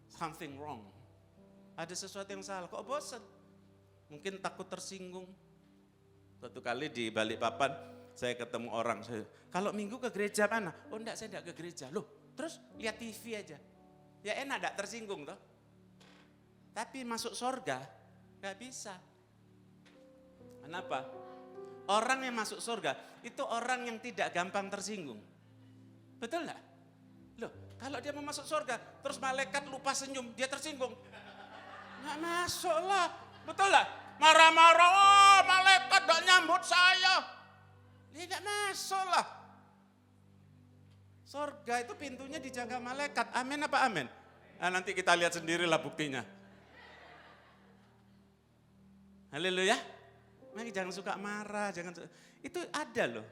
something wrong. Ada sesuatu yang salah, kok bosan? Mungkin takut tersinggung. Suatu kali di Balikpapan, saya ketemu orang, kalau minggu ke gereja mana? Oh enggak, saya enggak ke gereja. Loh, terus lihat TV aja. Ya enak, enggak tersinggung toh. Tapi masuk surga, enggak bisa. Kenapa? Orang yang masuk surga, itu orang yang tidak gampang tersinggung. Betul enggak? Loh, kalau dia mau masuk surga, terus malaikat lupa senyum, dia tersinggung. Enggak masuk lah, betul enggak? Marah-marah, oh malaikat enggak nyambut saya. Dia enggak masuk lah. Surga itu pintunya dijaga malaikat, amin apa amin? Nah, nanti kita lihat sendirilah buktinya. Haleluya. Makanya jangan suka marah, itu ada loh.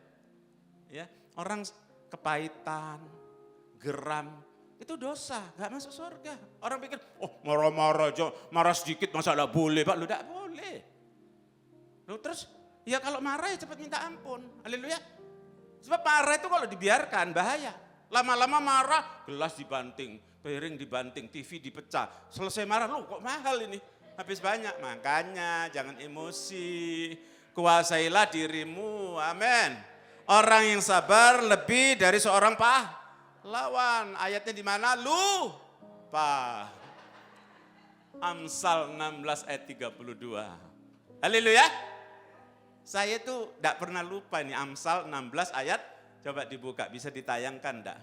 Ya, orang kepahitan, geram, itu dosa, gak masuk surga. Orang pikir, oh marah-marah aja, marah sedikit masa gak boleh, Pak? Lu gak boleh. Lu terus, ya kalau marah ya cepat minta ampun. Haleluya. Sebab marah itu kalau dibiarkan bahaya. Lama-lama marah, gelas dibanting, piring dibanting, TV dipecah. Selesai marah, lu kok mahal ini? Habis banyak, makanya jangan emosi. Kuasailah dirimu, amin. Orang yang sabar lebih dari seorang pahlawan. Ayatnya di mana? Lupa. Amsal 16 ayat 32. Haleluya. Saya tuh tidak pernah lupa nih Amsal 16 ayat. Coba dibuka, bisa ditayangkan enggak?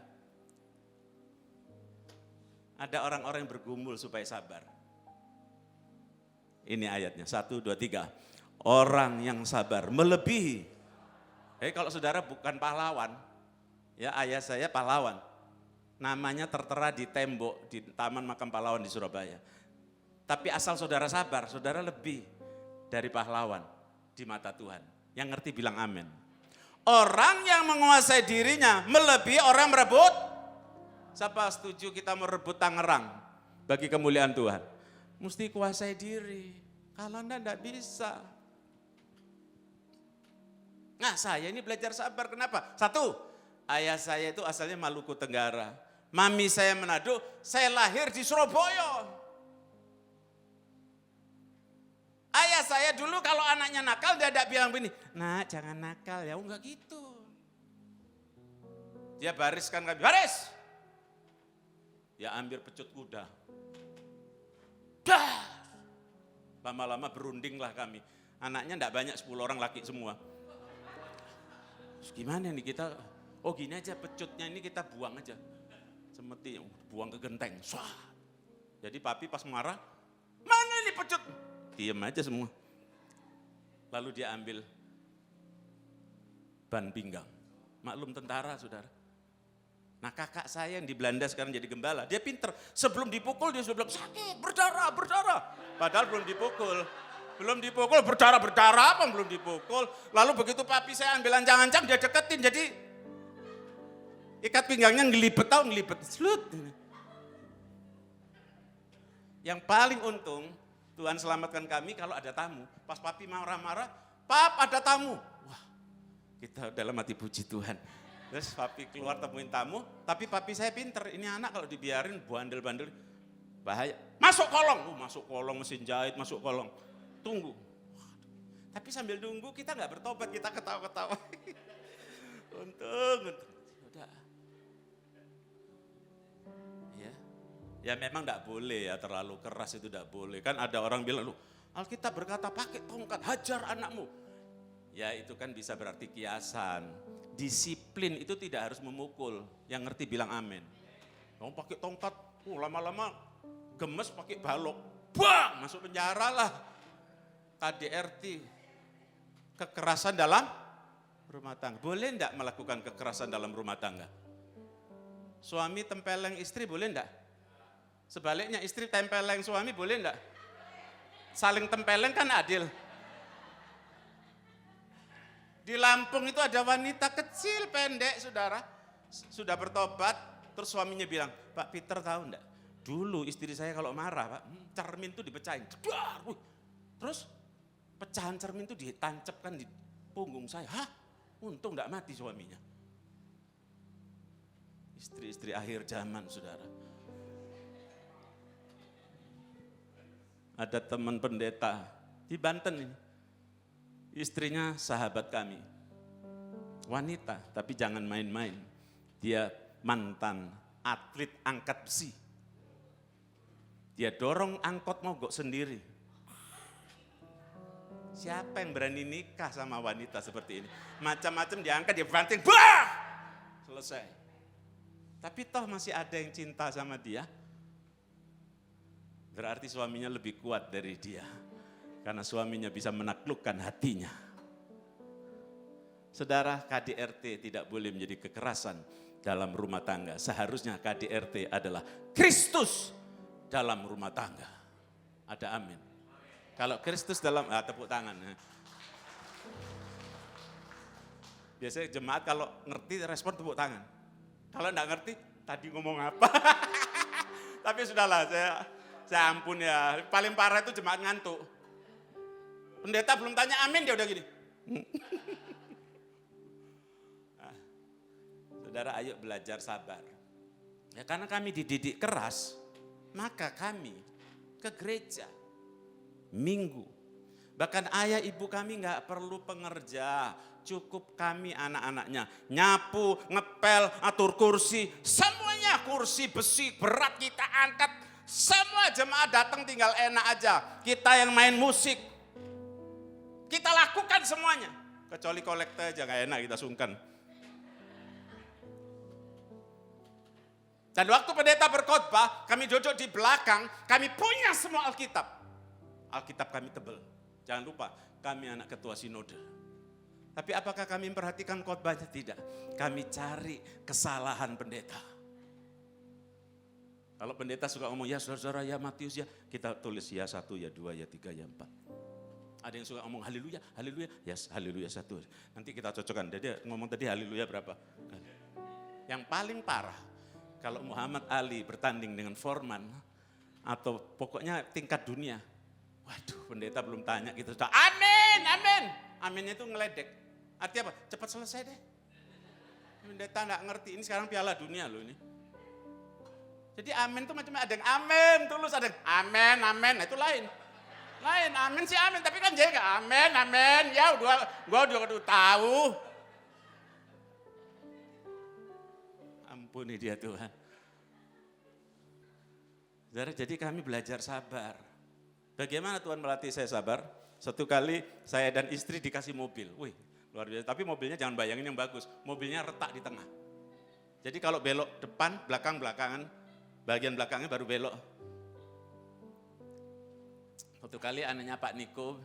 Ada orang-orang yang bergumul supaya sabar. Ini ayatnya, 1, 2, 3. Orang yang sabar melebihi. Kalau saudara bukan pahlawan, ya ayah saya pahlawan. Namanya tertera di tembok di Taman Makam Pahlawan di Surabaya. Tapi asal saudara sabar, saudara lebih dari pahlawan di mata Tuhan. Yang ngerti bilang amin. Orang yang menguasai dirinya melebihi orang merebut. Siapa setuju kita merebut Tangerang bagi kemuliaan Tuhan? Mesti kuasai diri. Kalau enggak bisa. Nah saya ini belajar sabar, kenapa? 1, ayah saya itu asalnya Maluku Tenggara. Mami saya Manado, saya lahir di Surabaya. Ayah saya dulu kalau anaknya nakal, dia tidak bilang begini, nak jangan nakal ya, enggak gitu. Dia bariskan kami, baris. Ya ambil pecut kuda. Dah. Lama-lama berundinglah kami. Anaknya enggak banyak, 10 orang laki semua. Terus gimana nih kita, oh gini aja pecutnya ini kita buang aja. Semeti, buang ke genteng. Swah. Jadi papi pas marah, mana ini pecut? Diam aja semua. Lalu dia ambil ban pinggang. Maklum tentara saudara. Nah kakak saya yang di Belanda sekarang jadi gembala, dia pinter. Sebelum dipukul dia sudah bilang sakit, berdarah, berdarah. Padahal belum dipukul. Belum dipukul, berdarah apa belum dipukul. Lalu begitu papi saya ambil ancang-ancang dia deketin, jadi ikat pinggangnya ngelipet, tahu ngelipet. Slut. Yang paling untung Tuhan selamatkan kami kalau ada tamu. Pas papi marah-marah, pap ada tamu. Wah kita dalam hati puji Tuhan. Terus papi keluar temuin tamu, tapi papi saya pinter. Ini anak kalau dibiarin bandel-bandel bahaya. Masuk kolong, masuk kolong mesin jahit, masuk kolong. Tunggu. Tapi sambil nunggu kita nggak bertobat, kita ketawa-ketawa. Untung. Tidak. Ya memang tidak boleh ya, terlalu keras itu tidak boleh. Kan ada orang bilang, "Loh, Alkitab berkata pakai tongkat, hajar anakmu." Ya itu kan bisa berarti kiasan. Disiplin itu tidak harus memukul. Yang ngerti bilang amin. Kamu pakai tongkat, lama-lama gemes pakai balok. Bang, masuk penjara lah. KDRT. Kekerasan dalam rumah tangga. Boleh enggak melakukan kekerasan dalam rumah tangga? Suami tempeleng istri boleh enggak? Sebaliknya istri tempeleng suami boleh enggak? Saling tempeleng kan adil. Di Lampung itu ada wanita kecil pendek saudara. Sudah bertobat, terus suaminya bilang, "Pak Peter tahu enggak? Dulu istri saya kalau marah Pak, cermin itu dipecahin. Terus pecahan cermin itu ditancapkan di punggung saya. Hah? Untung enggak mati suaminya." Istri-istri akhir zaman saudara. Ada teman pendeta di Banten ini. Istrinya sahabat kami. Wanita, tapi jangan main-main. Dia mantan atlet angkat besi. Dia dorong angkot mogok sendiri. Siapa yang berani nikah sama wanita seperti ini? Macam-macam diangkat, dia banting, bah! Selesai. Tapi toh masih ada yang cinta sama dia. Berarti suaminya lebih kuat dari dia. Karena suaminya bisa menaklukkan hatinya. Saudara, KDRT tidak boleh menjadi kekerasan dalam rumah tangga. Seharusnya KDRT adalah Kristus dalam rumah tangga. Ada amin. Kalau Kristus dalam, tepuk tangan. Biasanya jemaat kalau ngerti respon tepuk tangan. Kalau enggak ngerti, tadi ngomong apa? Tapi sudahlah, saya ampun ya. Paling parah itu jemaat ngantuk. Pendeta belum tanya amin, dia udah gini. Nah, saudara, ayo belajar sabar. Ya karena kami dididik keras, maka kami ke gereja minggu. Bahkan ayah ibu kami nggak perlu pengerja, cukup kami anak-anaknya. Nyapu, ngepel, atur kursi, semuanya kursi besi berat kita angkat. Semua jemaat datang tinggal enak aja. Kita yang main musik, kita lakukan semuanya. Kecuali kolekte aja gak enak, kita sungkan. Dan waktu pendeta berkhotbah, kami duduk di belakang, kami punya semua Alkitab. Alkitab kami tebel. Jangan lupa, kami anak ketua sinode. Tapi apakah kami memperhatikan khotbahnya? Tidak. Kami cari kesalahan pendeta. Kalau pendeta suka ngomong, ya saudara-saudara, ya Matius ya, kita tulis ya 1, ya 2, ya 3, ya 4. Ada yang suka ngomong haleluya, haleluya, yes, haleluya 1. Nanti kita cocokkan, jadi ngomong tadi haleluya berapa. Yang paling parah, kalau Muhammad Ali bertanding dengan Foreman, atau pokoknya tingkat dunia, waduh pendeta belum tanya, kita sudah amin, amin. Aminnya itu ngeledek, artinya apa? Cepat selesai deh. Pendeta nggak ngerti, ini sekarang piala dunia loh ini. Jadi amin itu macam ada yang amin tulus, ada yang amin, amin, nah itu lain. Lain, amin sih amin, tapi kan jadi nggak amin, amin, ya gua udah tahu. Ampuni dia Tuhan. Saudara, jadi kami belajar sabar. Bagaimana Tuhan melatih saya sabar? Satu kali saya dan istri dikasih mobil, wih luar biasa. Tapi mobilnya jangan bayangin yang bagus, mobilnya retak di tengah. Jadi kalau belok depan, belakangan, bagian belakangnya baru belok. Satu kali anaknya Pak Niko,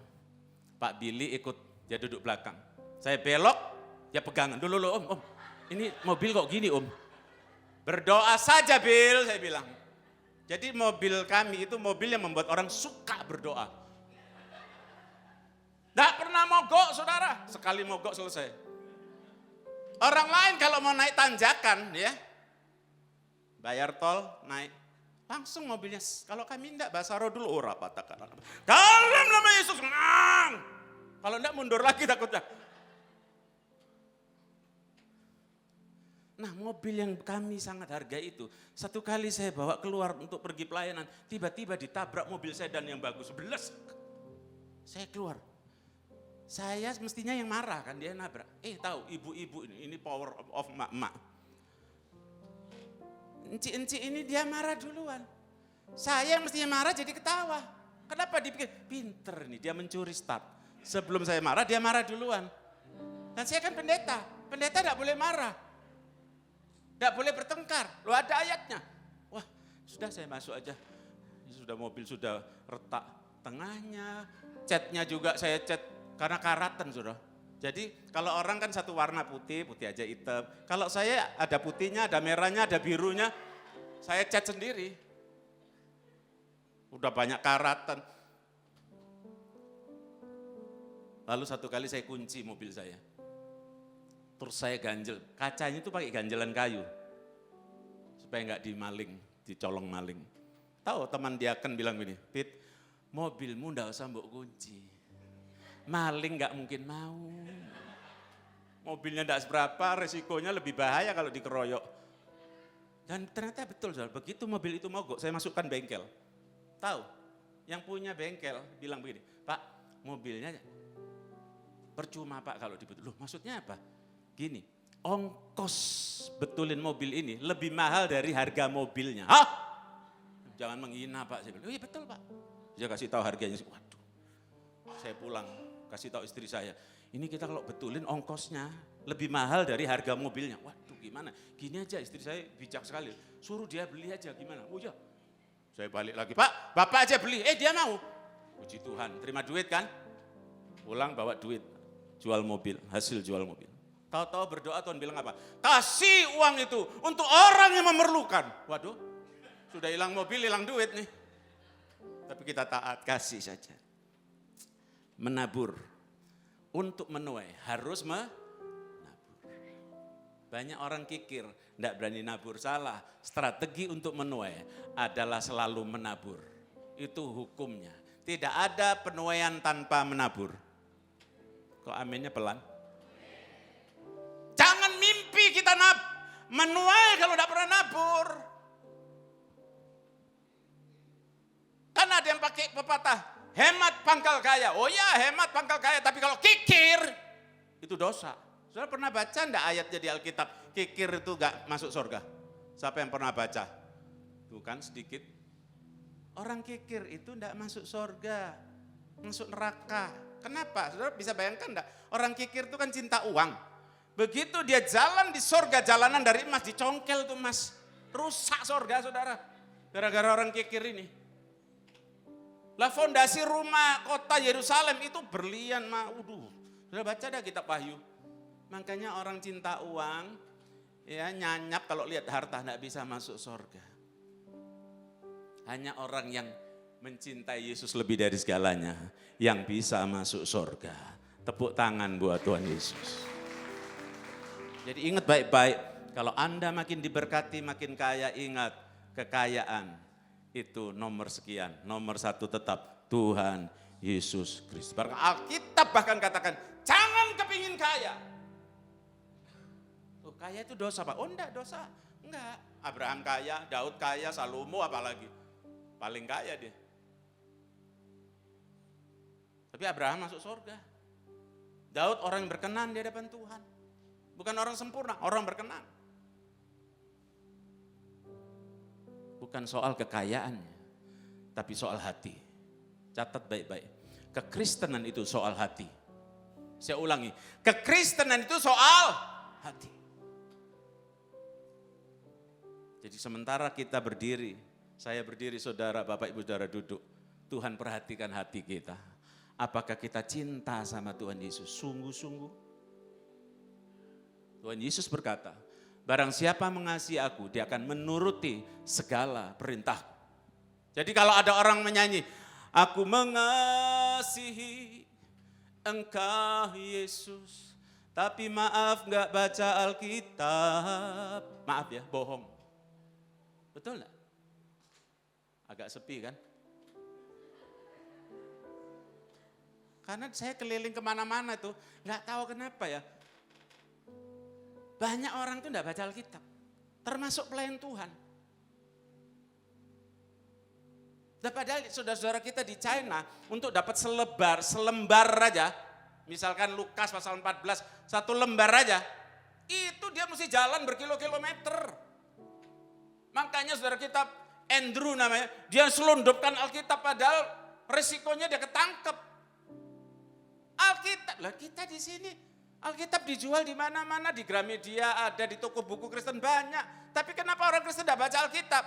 Pak Billy ikut, dia duduk belakang. Saya belok, dia pegangan. Dulu om, ini mobil kok gini om. Berdoa saja Bill, saya bilang. Jadi mobil kami itu mobil yang membuat orang suka berdoa. Nggak pernah mogok saudara, sekali mogok selesai. Orang lain kalau mau naik tanjakan ya, bayar tol, naik. Langsung mobilnya, kalau kami enggak bahasa roh dulu, ora patahkan. Dalam nama Yesus, menang. Kalau enggak mundur lagi takutnya. Nah mobil yang kami sangat hargai itu, satu kali saya bawa keluar untuk pergi pelayanan, tiba-tiba ditabrak mobil sedan yang bagus, beles. Saya keluar. Saya mestinya yang marah kan, dia nabrak. Tahu ibu-ibu ini power of emak-emak. Enci-enci ini dia marah duluan. Saya yang mestinya marah jadi ketawa. Kenapa dipikir? Pinter nih, dia mencuri start. Sebelum saya marah, dia marah duluan. Dan saya kan pendeta. Pendeta tidak boleh marah. Tidak boleh bertengkar. Loh ada ayatnya. Wah sudah saya masuk aja. Sudah mobil sudah retak tengahnya. Catnya juga saya cat karena karatan sudah. Jadi kalau orang kan satu warna putih, putih aja hitam. Kalau saya ada putihnya, ada merahnya, ada birunya. Saya cat sendiri. Udah banyak karatan. Lalu satu kali saya kunci mobil saya. Terus saya ganjel. Kacanya itu pakai ganjelan kayu. Supaya nggak dimaling, dicolong maling. Tahu teman diaken bilang gini, Pit, mobilmu nggak usah mbok kunci. Maling nggak mungkin mau. Mobilnya nggak seberapa, resikonya lebih bahaya kalau dikeroyok. Dan ternyata betul, soal begitu mobil itu mogok, saya masukkan bengkel. Tahu, yang punya bengkel bilang begini, Pak, mobilnya percuma Pak kalau dibetul. Loh maksudnya apa? Gini, ongkos betulin mobil ini lebih mahal dari harga mobilnya. Hah? Jangan menghina Pak. Saya bilang, oh iya betul Pak. Saya kasih tahu harganya. Waduh, saya pulang kasih tahu istri saya. Ini kita kalau betulin ongkosnya lebih mahal dari harga mobilnya. Waduh gimana? Gini aja istri saya bijak sekali. Suruh dia beli aja gimana? Oh ya. Saya balik lagi, Pak Bapak aja beli. Dia mau. Puji Tuhan, terima duit kan? Pulang bawa duit. Jual mobil, hasil jual mobil. Tahu-tahu berdoa Tuhan bilang apa? Kasih uang itu untuk orang yang memerlukan. Waduh, sudah hilang mobil, hilang duit nih. Tapi kita taat, kasih saja. Menabur. Untuk menuai harus menabur. Banyak orang kikir, tidak berani nabur. Salah, strategi untuk menuai adalah selalu menabur. Itu hukumnya. Tidak ada penuaian tanpa menabur. Kok aminnya pelan? Jangan mimpi kita menuai kalau tidak pernah nabur. Kan ada yang pakai pepatah, hemat pangkal kaya. Oh ya hemat pangkal kaya, tapi kalau kikir, itu dosa. Saudara pernah baca enggak ayatnya di Alkitab, kikir itu enggak masuk surga? Siapa yang pernah baca? Tuh kan sedikit. Orang kikir itu enggak masuk surga, masuk neraka. Kenapa? Saudara bisa bayangkan enggak? Orang kikir itu kan cinta uang. Begitu dia jalan di surga, jalanan dari emas, dicongkel tuh emas. Rusak surga saudara. Gara-gara orang kikir ini. Lah fondasi rumah kota Yerusalem itu berlian. Sudah baca dah kitab Wahyu. Makanya orang cinta uang, ya nyanyap kalau lihat harta enggak bisa masuk surga. Hanya orang yang mencintai Yesus lebih dari segalanya yang bisa masuk surga. Tepuk tangan buat Tuhan Yesus. Jadi ingat baik-baik, kalau Anda makin diberkati, makin kaya, ingat kekayaan itu nomor sekian. Nomor satu tetap Tuhan Yesus Kristus. Alkitab bahkan katakan, jangan kepingin kaya. Oh, kaya itu dosa Pak? Oh enggak dosa, enggak. Abraham kaya, Daud kaya, Salomo apalagi. Paling kaya dia. Tapi Abraham masuk surga. Daud orang yang berkenan di hadapan Tuhan. Bukan orang sempurna, orang berkenan. Bukan soal kekayaannya, tapi soal hati. Catat baik-baik. Kekristenan itu soal hati. Saya ulangi, kekristenan itu soal hati. Jadi sementara kita berdiri, saya berdiri, saudara, Bapak Ibu saudara duduk. Tuhan perhatikan hati kita. Apakah kita cinta sama Tuhan Yesus sungguh-sungguh? Tuhan Yesus berkata, barang siapa mengasihi aku, dia akan menuruti segala perintahku. Jadi kalau ada orang menyanyi, aku mengasihi engkau Yesus, tapi maaf gak baca Alkitab. Maaf ya, bohong. Betul gak? Agak sepi kan? Karena saya keliling kemana-mana tuh, gak tahu kenapa ya. Banyak orang tuh enggak baca Alkitab, termasuk pelayan Tuhan. Dan padahal saudara-saudara kita di China, untuk dapat selembar aja, misalkan Lukas pasal 14, satu lembar aja, itu dia mesti jalan berkilo-kilometer. Makanya saudara kita Andrew namanya, dia selundupkan Alkitab padahal resikonya dia ketangkep. Alkitab, lah kita di sini Alkitab dijual di mana-mana, di Gramedia ada, di toko buku Kristen banyak. Tapi kenapa orang Kristen tidak baca Alkitab?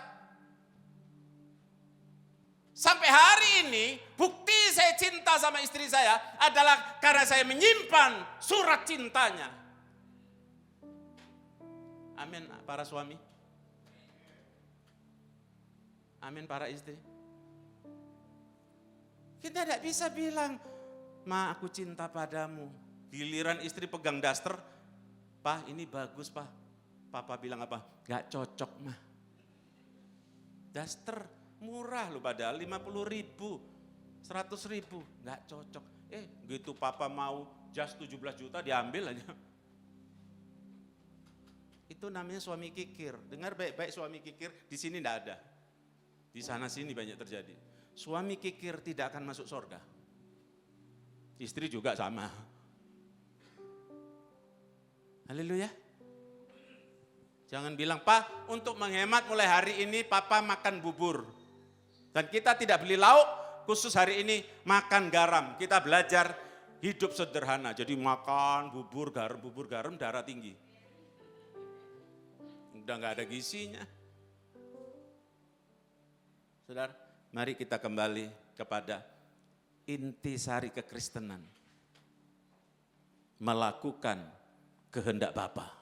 Sampai hari ini bukti saya cinta sama istri saya adalah karena saya menyimpan surat cintanya. Amin para suami. Amin para istri. Kita tidak bisa bilang, "Ma, aku cinta padamu." Giliran istri pegang daster, "Pak, ini bagus, Pak." Papa bilang apa? "Gak cocok, mah." Daster murah loh padahal 50.000, 100.000, gak cocok. Gitu papa mau jas 17 juta diambil aja. Itu namanya suami kikir. Dengar baik-baik, suami kikir di sini enggak ada. Di sana sini banyak terjadi. Suami kikir tidak akan masuk surga. Istri juga sama. Haleluya. Jangan bilang, "Pak, untuk menghemat mulai hari ini papa makan bubur. Dan kita tidak beli lauk, khusus hari ini makan garam." Kita belajar hidup sederhana. Jadi makan bubur garam, darah tinggi. Udah gak ada gizinya. Saudara, mari kita kembali kepada intisari kekristenan. Melakukan kehendak Bapa.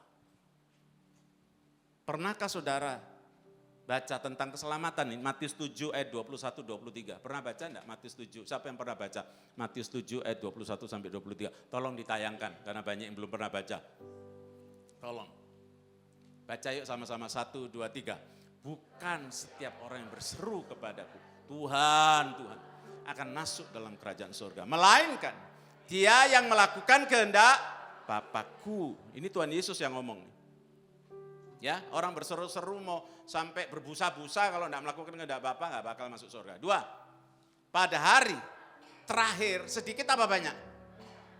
Pernahkah saudara baca tentang keselamatan ini? Matius 7 ayat 21-23. Pernah baca enggak Matius 7? Siapa yang pernah baca Matius 7 ayat 21-23? Tolong ditayangkan karena banyak yang belum pernah baca. Tolong. Baca yuk sama-sama, 1, 2, 3. Bukan setiap orang yang berseru kepadaku, "Tuhan, Tuhan," akan masuk dalam kerajaan surga. Melainkan dia yang melakukan kehendak Bapakku. Ini Tuhan Yesus yang ngomong. Ya, orang berseru-seru mau sampai berbusa-busa kalau tidak melakukan kehendak Bapa nggak bakal masuk surga. 2, pada hari terakhir sedikit apa banyak?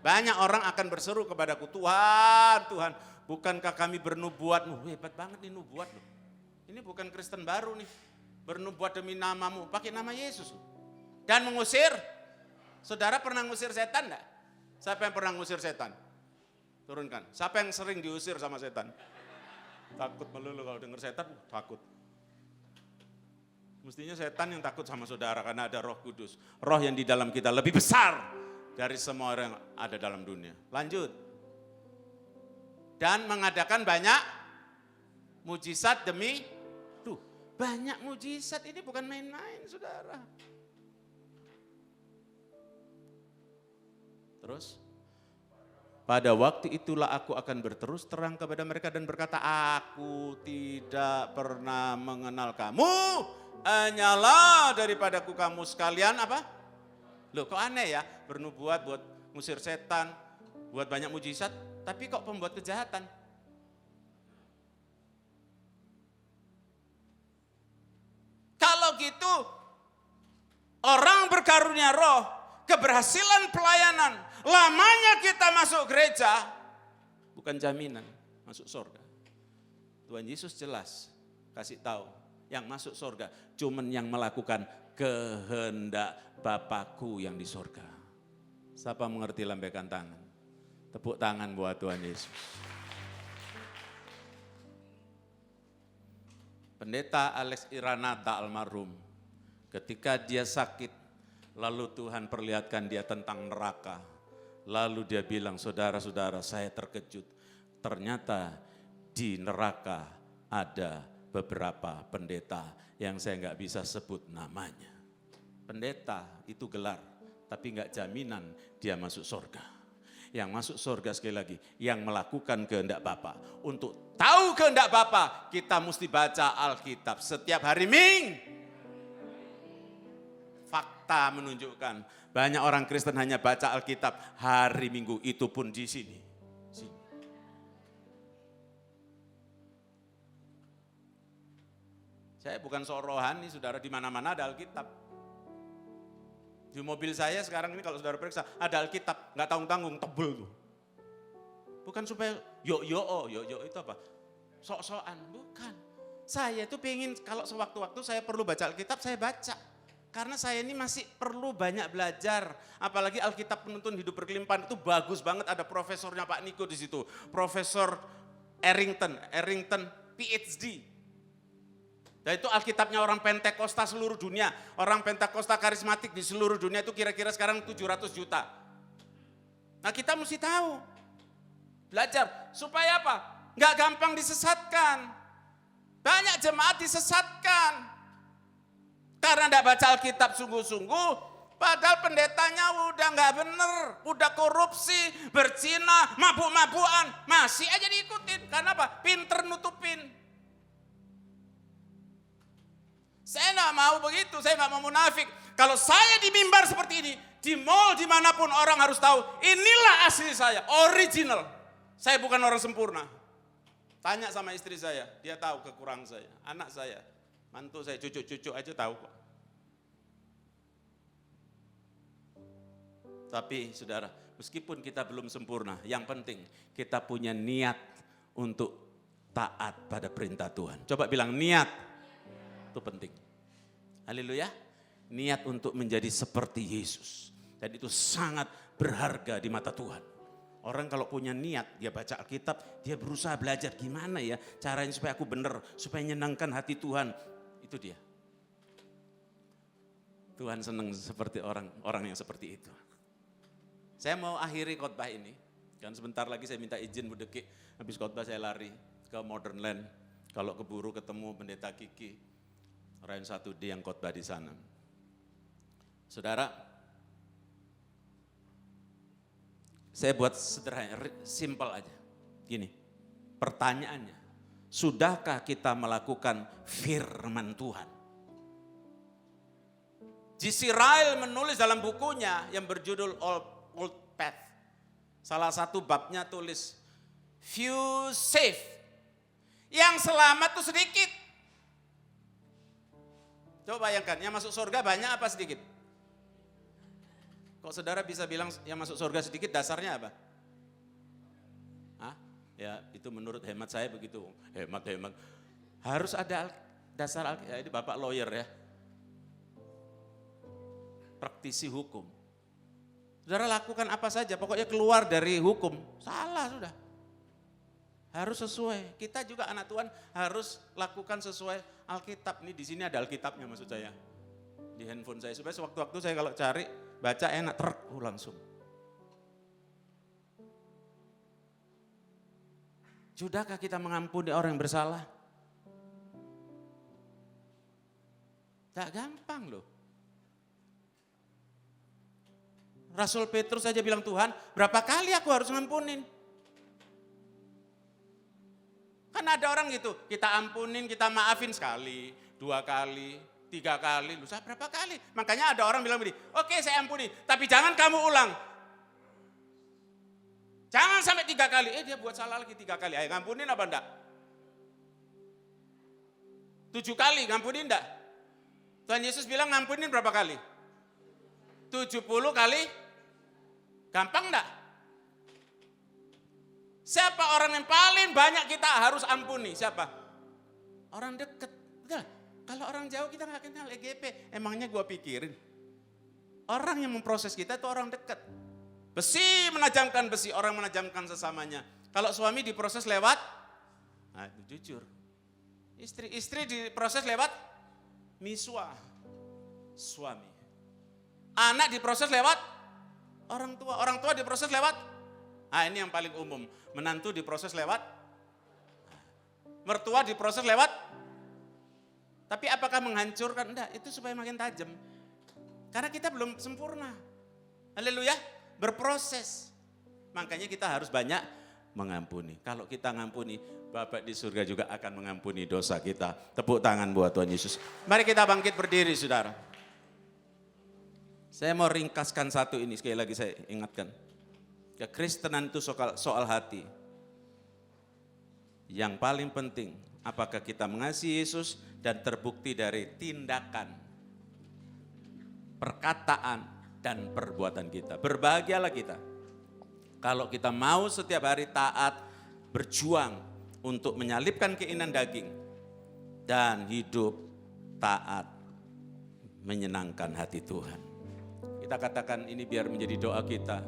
Banyak orang akan berseru kepadaku, "Tuhan, Tuhan, bukankah kami bernubuat?" Hebat banget nih nubuat loh. Ini bukan Kristen baru nih. Bernubuat demi namamu, pakai nama Yesus. Dan mengusir. Saudara pernah ngusir setan enggak? Siapa yang pernah ngusir setan? Turunkan. Siapa yang sering diusir sama setan? Takut melulu kalau dengar setan, takut. Mestinya setan yang takut sama saudara karena ada Roh Kudus. Roh yang di dalam kita lebih besar dari semua orang yang ada dalam dunia. Lanjut. Dan mengadakan banyak mujizat demi, banyak mujizat, ini bukan main-main saudara. Terus, pada waktu itulah aku akan berterus terang kepada mereka dan berkata, "Aku tidak pernah mengenal kamu, hanyalah daripadaku kamu sekalian." Apa? Loh kok aneh ya, bernubuat buat ngusir setan, buat banyak mujizat, tapi kok pembuat kejahatan? Kalau gitu, orang berkarunia roh, keberhasilan pelayanan, lamanya kita masuk gereja, bukan jaminan masuk surga. Tuhan Yesus jelas kasih tahu, yang masuk surga cuman yang melakukan kehendak Bapakku yang di surga. Siapa mengerti, lambaikan tangan. Tepuk tangan buat Tuhan Yesus. Pendeta Alex Iranata almarhum, ketika dia sakit, lalu Tuhan perlihatkan dia tentang neraka. Lalu dia bilang, "Saudara-saudara, saya terkejut. Ternyata di neraka ada beberapa pendeta yang saya nggak bisa sebut namanya." Pendeta itu gelar, tapi nggak jaminan dia masuk surga. Yang masuk surga sekali lagi, yang melakukan kehendak Bapa. Untuk tahu kehendak Bapa, kita mesti baca Alkitab setiap hari Minggu. Fakta menunjukkan banyak orang Kristen hanya baca Alkitab hari Minggu, itu pun di sini. Saya bukan sok rohani, saudara, di mana-mana ada Alkitab. Di mobil saya sekarang ini kalau saudara periksa, ada Alkitab, nggak tanggung-tanggung, tebel tuh. Bukan supaya yo itu apa? Sok-sokan, bukan. Saya itu pengen kalau sewaktu-waktu saya perlu baca Alkitab, saya baca. Karena saya ini masih perlu banyak belajar. Apalagi Alkitab Penuntun Hidup Berkelimpahan itu bagus banget. Ada profesornya Pak Niko di situ. Profesor Errington PhD. Dan itu Alkitabnya orang Pentakosta seluruh dunia. Orang Pentakosta karismatik di seluruh dunia itu kira-kira sekarang 700 juta. Nah kita mesti tahu. Belajar. Supaya apa? Nggak gampang disesatkan. Banyak jemaat disesatkan. Karena nggak baca Alkitab sungguh-sungguh. Padahal pendetanya udah nggak bener. Udah korupsi, berzina, mabuk-mabukan. Masih aja diikutin. Karena apa? Pinter nutupin. Saya nggak mau begitu, saya nggak mau munafik. Kalau saya di mimbar seperti ini, di mall dimanapun orang harus tahu, inilah asli saya, original. Saya bukan orang sempurna. Tanya sama istri saya, dia tahu kekurangan saya. Anak saya, mantu saya, cucu-cucu aja tahu kok. Tapi saudara, meskipun kita belum sempurna, yang penting kita punya niat untuk taat pada perintah Tuhan. Coba bilang niat, itu penting. Haleluya. Niat untuk menjadi seperti Yesus. Dan itu sangat berharga di mata Tuhan. Orang kalau punya niat, dia baca Alkitab, dia berusaha belajar gimana ya caranya supaya aku benar, supaya menyenangkan hati Tuhan. Itu dia. Tuhan senang seperti orang yang seperti itu. Saya mau akhiri khotbah ini. Kan sebentar lagi saya minta izin Bu Deki, habis khotbah saya lari ke Modern Land. Kalau keburu ketemu Pendeta Kiki. Rayon 1D yang khotbah di sana. Saudara, saya buat sederhana, simpel aja. Gini, pertanyaannya, sudahkah kita melakukan firman Tuhan? J.C. Ryle menulis dalam bukunya yang berjudul Old Path. Salah satu babnya tulis, few safe. Yang selamat tuh sedikit. Coba bayangkan, yang masuk surga banyak apa sedikit? Kok saudara bisa bilang yang masuk surga sedikit, dasarnya apa? Hah? Ya itu menurut hemat saya begitu. Hemat. Harus ada dasar, ya ini Bapak lawyer ya. Praktisi hukum. Saudara lakukan apa saja, pokoknya keluar dari hukum. Salah sudah. Harus sesuai. Kita juga anak Tuhan harus lakukan sesuai Alkitab. Ini di sini ada Alkitabnya maksud saya. Di handphone saya supaya sewaktu-waktu saya kalau cari baca enak langsung. Sudahkah kita mengampuni orang yang bersalah? Tak gampang loh. Rasul Petrus saja bilang, Tuhan berapa kali aku harus ngampunin? Kan ada orang gitu, kita ampunin, kita maafin sekali, 2 kali, 3 kali, lu berapa kali? Makanya ada orang bilang begini, oke saya ampuni, tapi jangan kamu ulang. Jangan sampai 3 kali, dia buat salah lagi 3 kali, ayo ngampunin apa enggak? 7 kali, ngampunin enggak? Tuhan Yesus bilang ngampunin berapa kali? 70 kali, gampang enggak? Siapa orang yang paling banyak kita harus ampuni? Siapa? Orang dekat. Udah, kalau orang jauh kita nggak kenal EGP. Emangnya gua pikirin. Orang yang memproses kita itu orang dekat. Besi menajamkan besi, orang menajamkan sesamanya. Kalau suami diproses lewat, nah itu jujur. Istri diproses lewat miswa, suami. Anak diproses lewat orang tua diproses lewat. Nah ini yang paling umum, menantu diproses lewat, mertua diproses lewat, tapi apakah menghancurkan? Enggak, itu supaya makin tajam. Karena kita belum sempurna. Haleluya, berproses. Makanya kita harus banyak mengampuni. Kalau kita ngampuni, Bapak di surga juga akan mengampuni dosa kita. Tepuk tangan buat Tuhan Yesus. Mari kita bangkit berdiri saudara. Saya mau ringkaskan satu ini, sekali lagi saya ingatkan. Kekristenan itu soal hati. Yang paling penting, apakah kita mengasihi Yesus dan terbukti dari tindakan, perkataan, dan perbuatan kita. Berbahagialah kita. Kalau kita mau setiap hari taat, berjuang untuk menyalibkan keinginan daging, dan hidup taat menyenangkan hati Tuhan. Kita katakan ini biar menjadi doa kita.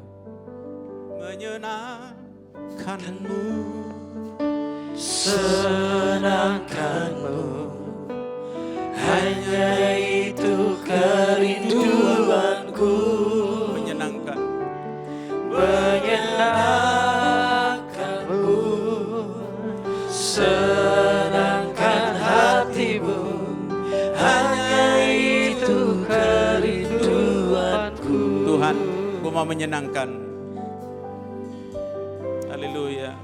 Menyenangkanmu, senangkanmu, hanya itu kerinduanku. menyenangkan. Menyenangkanmu, senangkan hatimu, hanya itu kerinduanku. Tuhan, ku mau menyenangkan. Haleluya.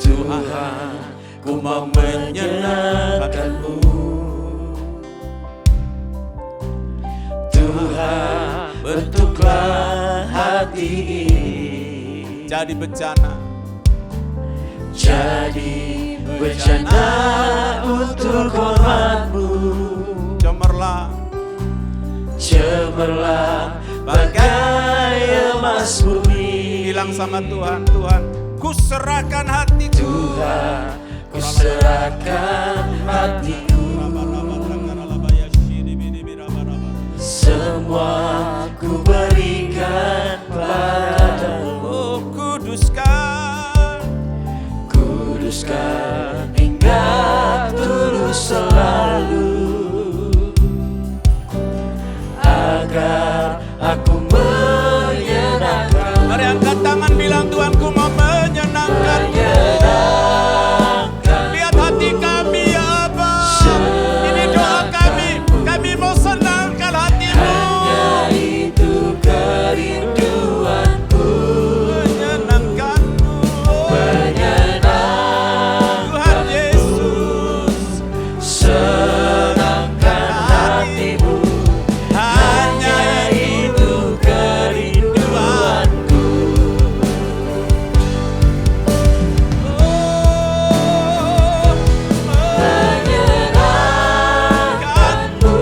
Tuhan, ku mau menyenangkanmu. Tuhan, bentuklah hati ini Jadi bencana. jadi bencana untuk hormat-Mu. Cemerlang bagai emas bumi. Bilang sama Tuhan, Tuhan, ku serahkan hatiku. Tuhan, ku serahkan hatiku. Semua ku berikan padamu. Oh, kuduskan Hingga tulus selalu, agar aku menyenangkan. Mari angkat tangan bilang, Tuhan, ku mau menyenangkanmu. Lihat hati kami ya Aba. Ini doa kami. Kami mau senangkan hatimu. Hanya itu kerinduanku. Menyenangkanmu. Tuhan Yesus. Senangkan hatimu. Hanya Itu kerinduanku. Menyenangkanmu,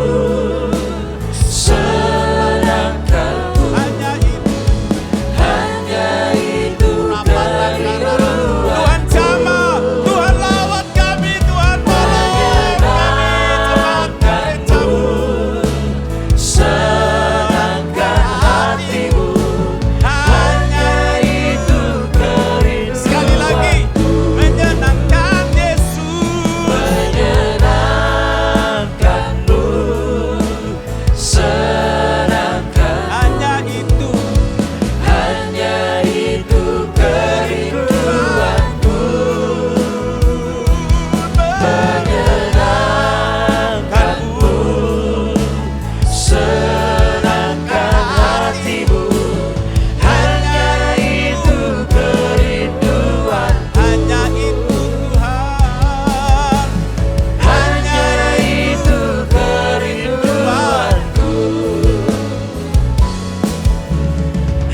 senangkanmu. hanya itu. Hanya itu kerinduanku. Tuhan jamah, Tuhan lawat kami, Tuhan tolong kami, Tuhan Senangkan hatimu. hanya Itu kerinduanku. sekali lagi menyenangkan Yesus. Menyenangkanmu, senangkan. Hanya itu. Hanya itu kerinduanku. Menyenangkanmu, senangkan hatimu. Hanya itu kerinduanku. Hanya itu Tuhan. Hanya itu kerinduanku.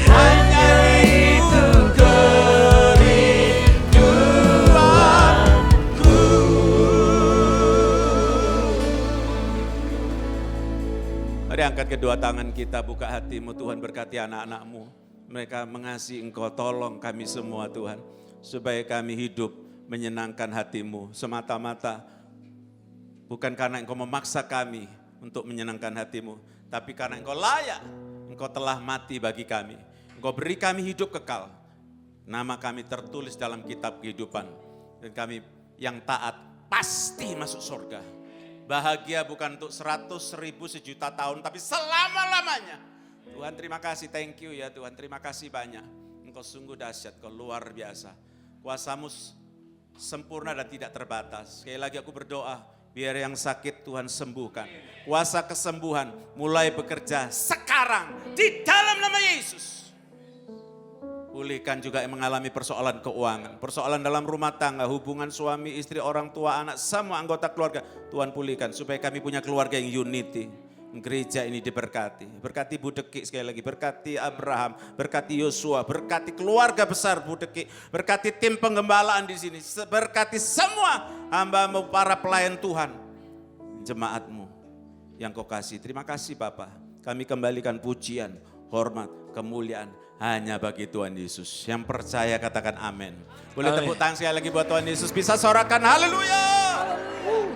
Hanya itu kerinduanku. Mari angkat kedua tangan kita, buka hatimu. Tuhan berkati anak-anak-Mu. Mereka mengasihi Engkau, tolong kami semua Tuhan. Supaya kami hidup menyenangkan hatimu. Semata-mata bukan karena Engkau memaksa kami untuk menyenangkan hatimu. Tapi karena Engkau layak. Engkau telah mati bagi kami. Engkau beri kami hidup kekal. Nama kami tertulis dalam kitab kehidupan. Dan kami yang taat pasti masuk surga. Bahagia bukan untuk 100, 1000, sejuta tahun, tapi selama-lamanya. Tuhan terima kasih, thank you ya Tuhan. Terima kasih banyak. Engkau sungguh dahsyat, Engkau luar biasa. Kuasa-Mu sempurna dan tidak terbatas. Sekali lagi aku berdoa, biar yang sakit Tuhan sembuhkan. Kuasa kesembuhan mulai bekerja sekarang di dalam nama Yesus. Pulihkan juga yang mengalami persoalan keuangan, persoalan dalam rumah tangga, hubungan suami, istri, orang tua, anak, semua anggota keluarga. Tuhan pulihkan supaya kami punya keluarga yang unity. Gereja ini diberkati. Berkati Bu Deki sekali lagi, berkati Abraham, berkati Yosua, berkati keluarga besar Bu Deki, berkati tim penggembalaan di sini, berkati semua hamba-Mu, para pelayan Tuhan, jemaat-Mu yang Kau kasih. Terima kasih Bapa. Kami kembalikan pujian, hormat, kemuliaan hanya bagi Tuhan Yesus. Yang percaya katakan amin. Boleh Amin. tepuk tangan sekali lagi buat Tuhan Yesus. Bisa sorakan haleluya.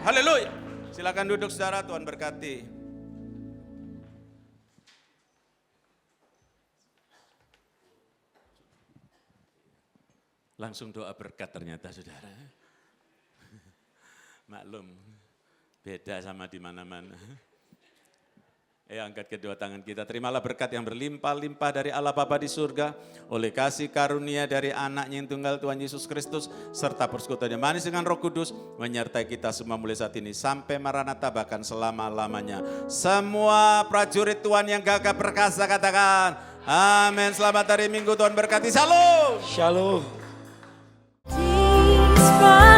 Haleluya. Silakan duduk saudara, Tuhan berkati. Langsung doa berkat ternyata saudara. Maklum, beda sama di mana-mana. Angkat kedua tangan kita, terimalah berkat yang berlimpah-limpah dari Allah Bapa di surga, oleh kasih karunia dari anaknya yang tunggal Tuhan Yesus Kristus, serta persekutuan yang manis dengan Roh Kudus, menyertai kita semua mulai saat ini, sampai Maranatha bahkan selama-lamanya. Semua prajurit Tuhan yang gagah perkasa katakan, amin. Selamat hari Minggu, Tuhan berkati, shalom. Shalom. Jesus Christ.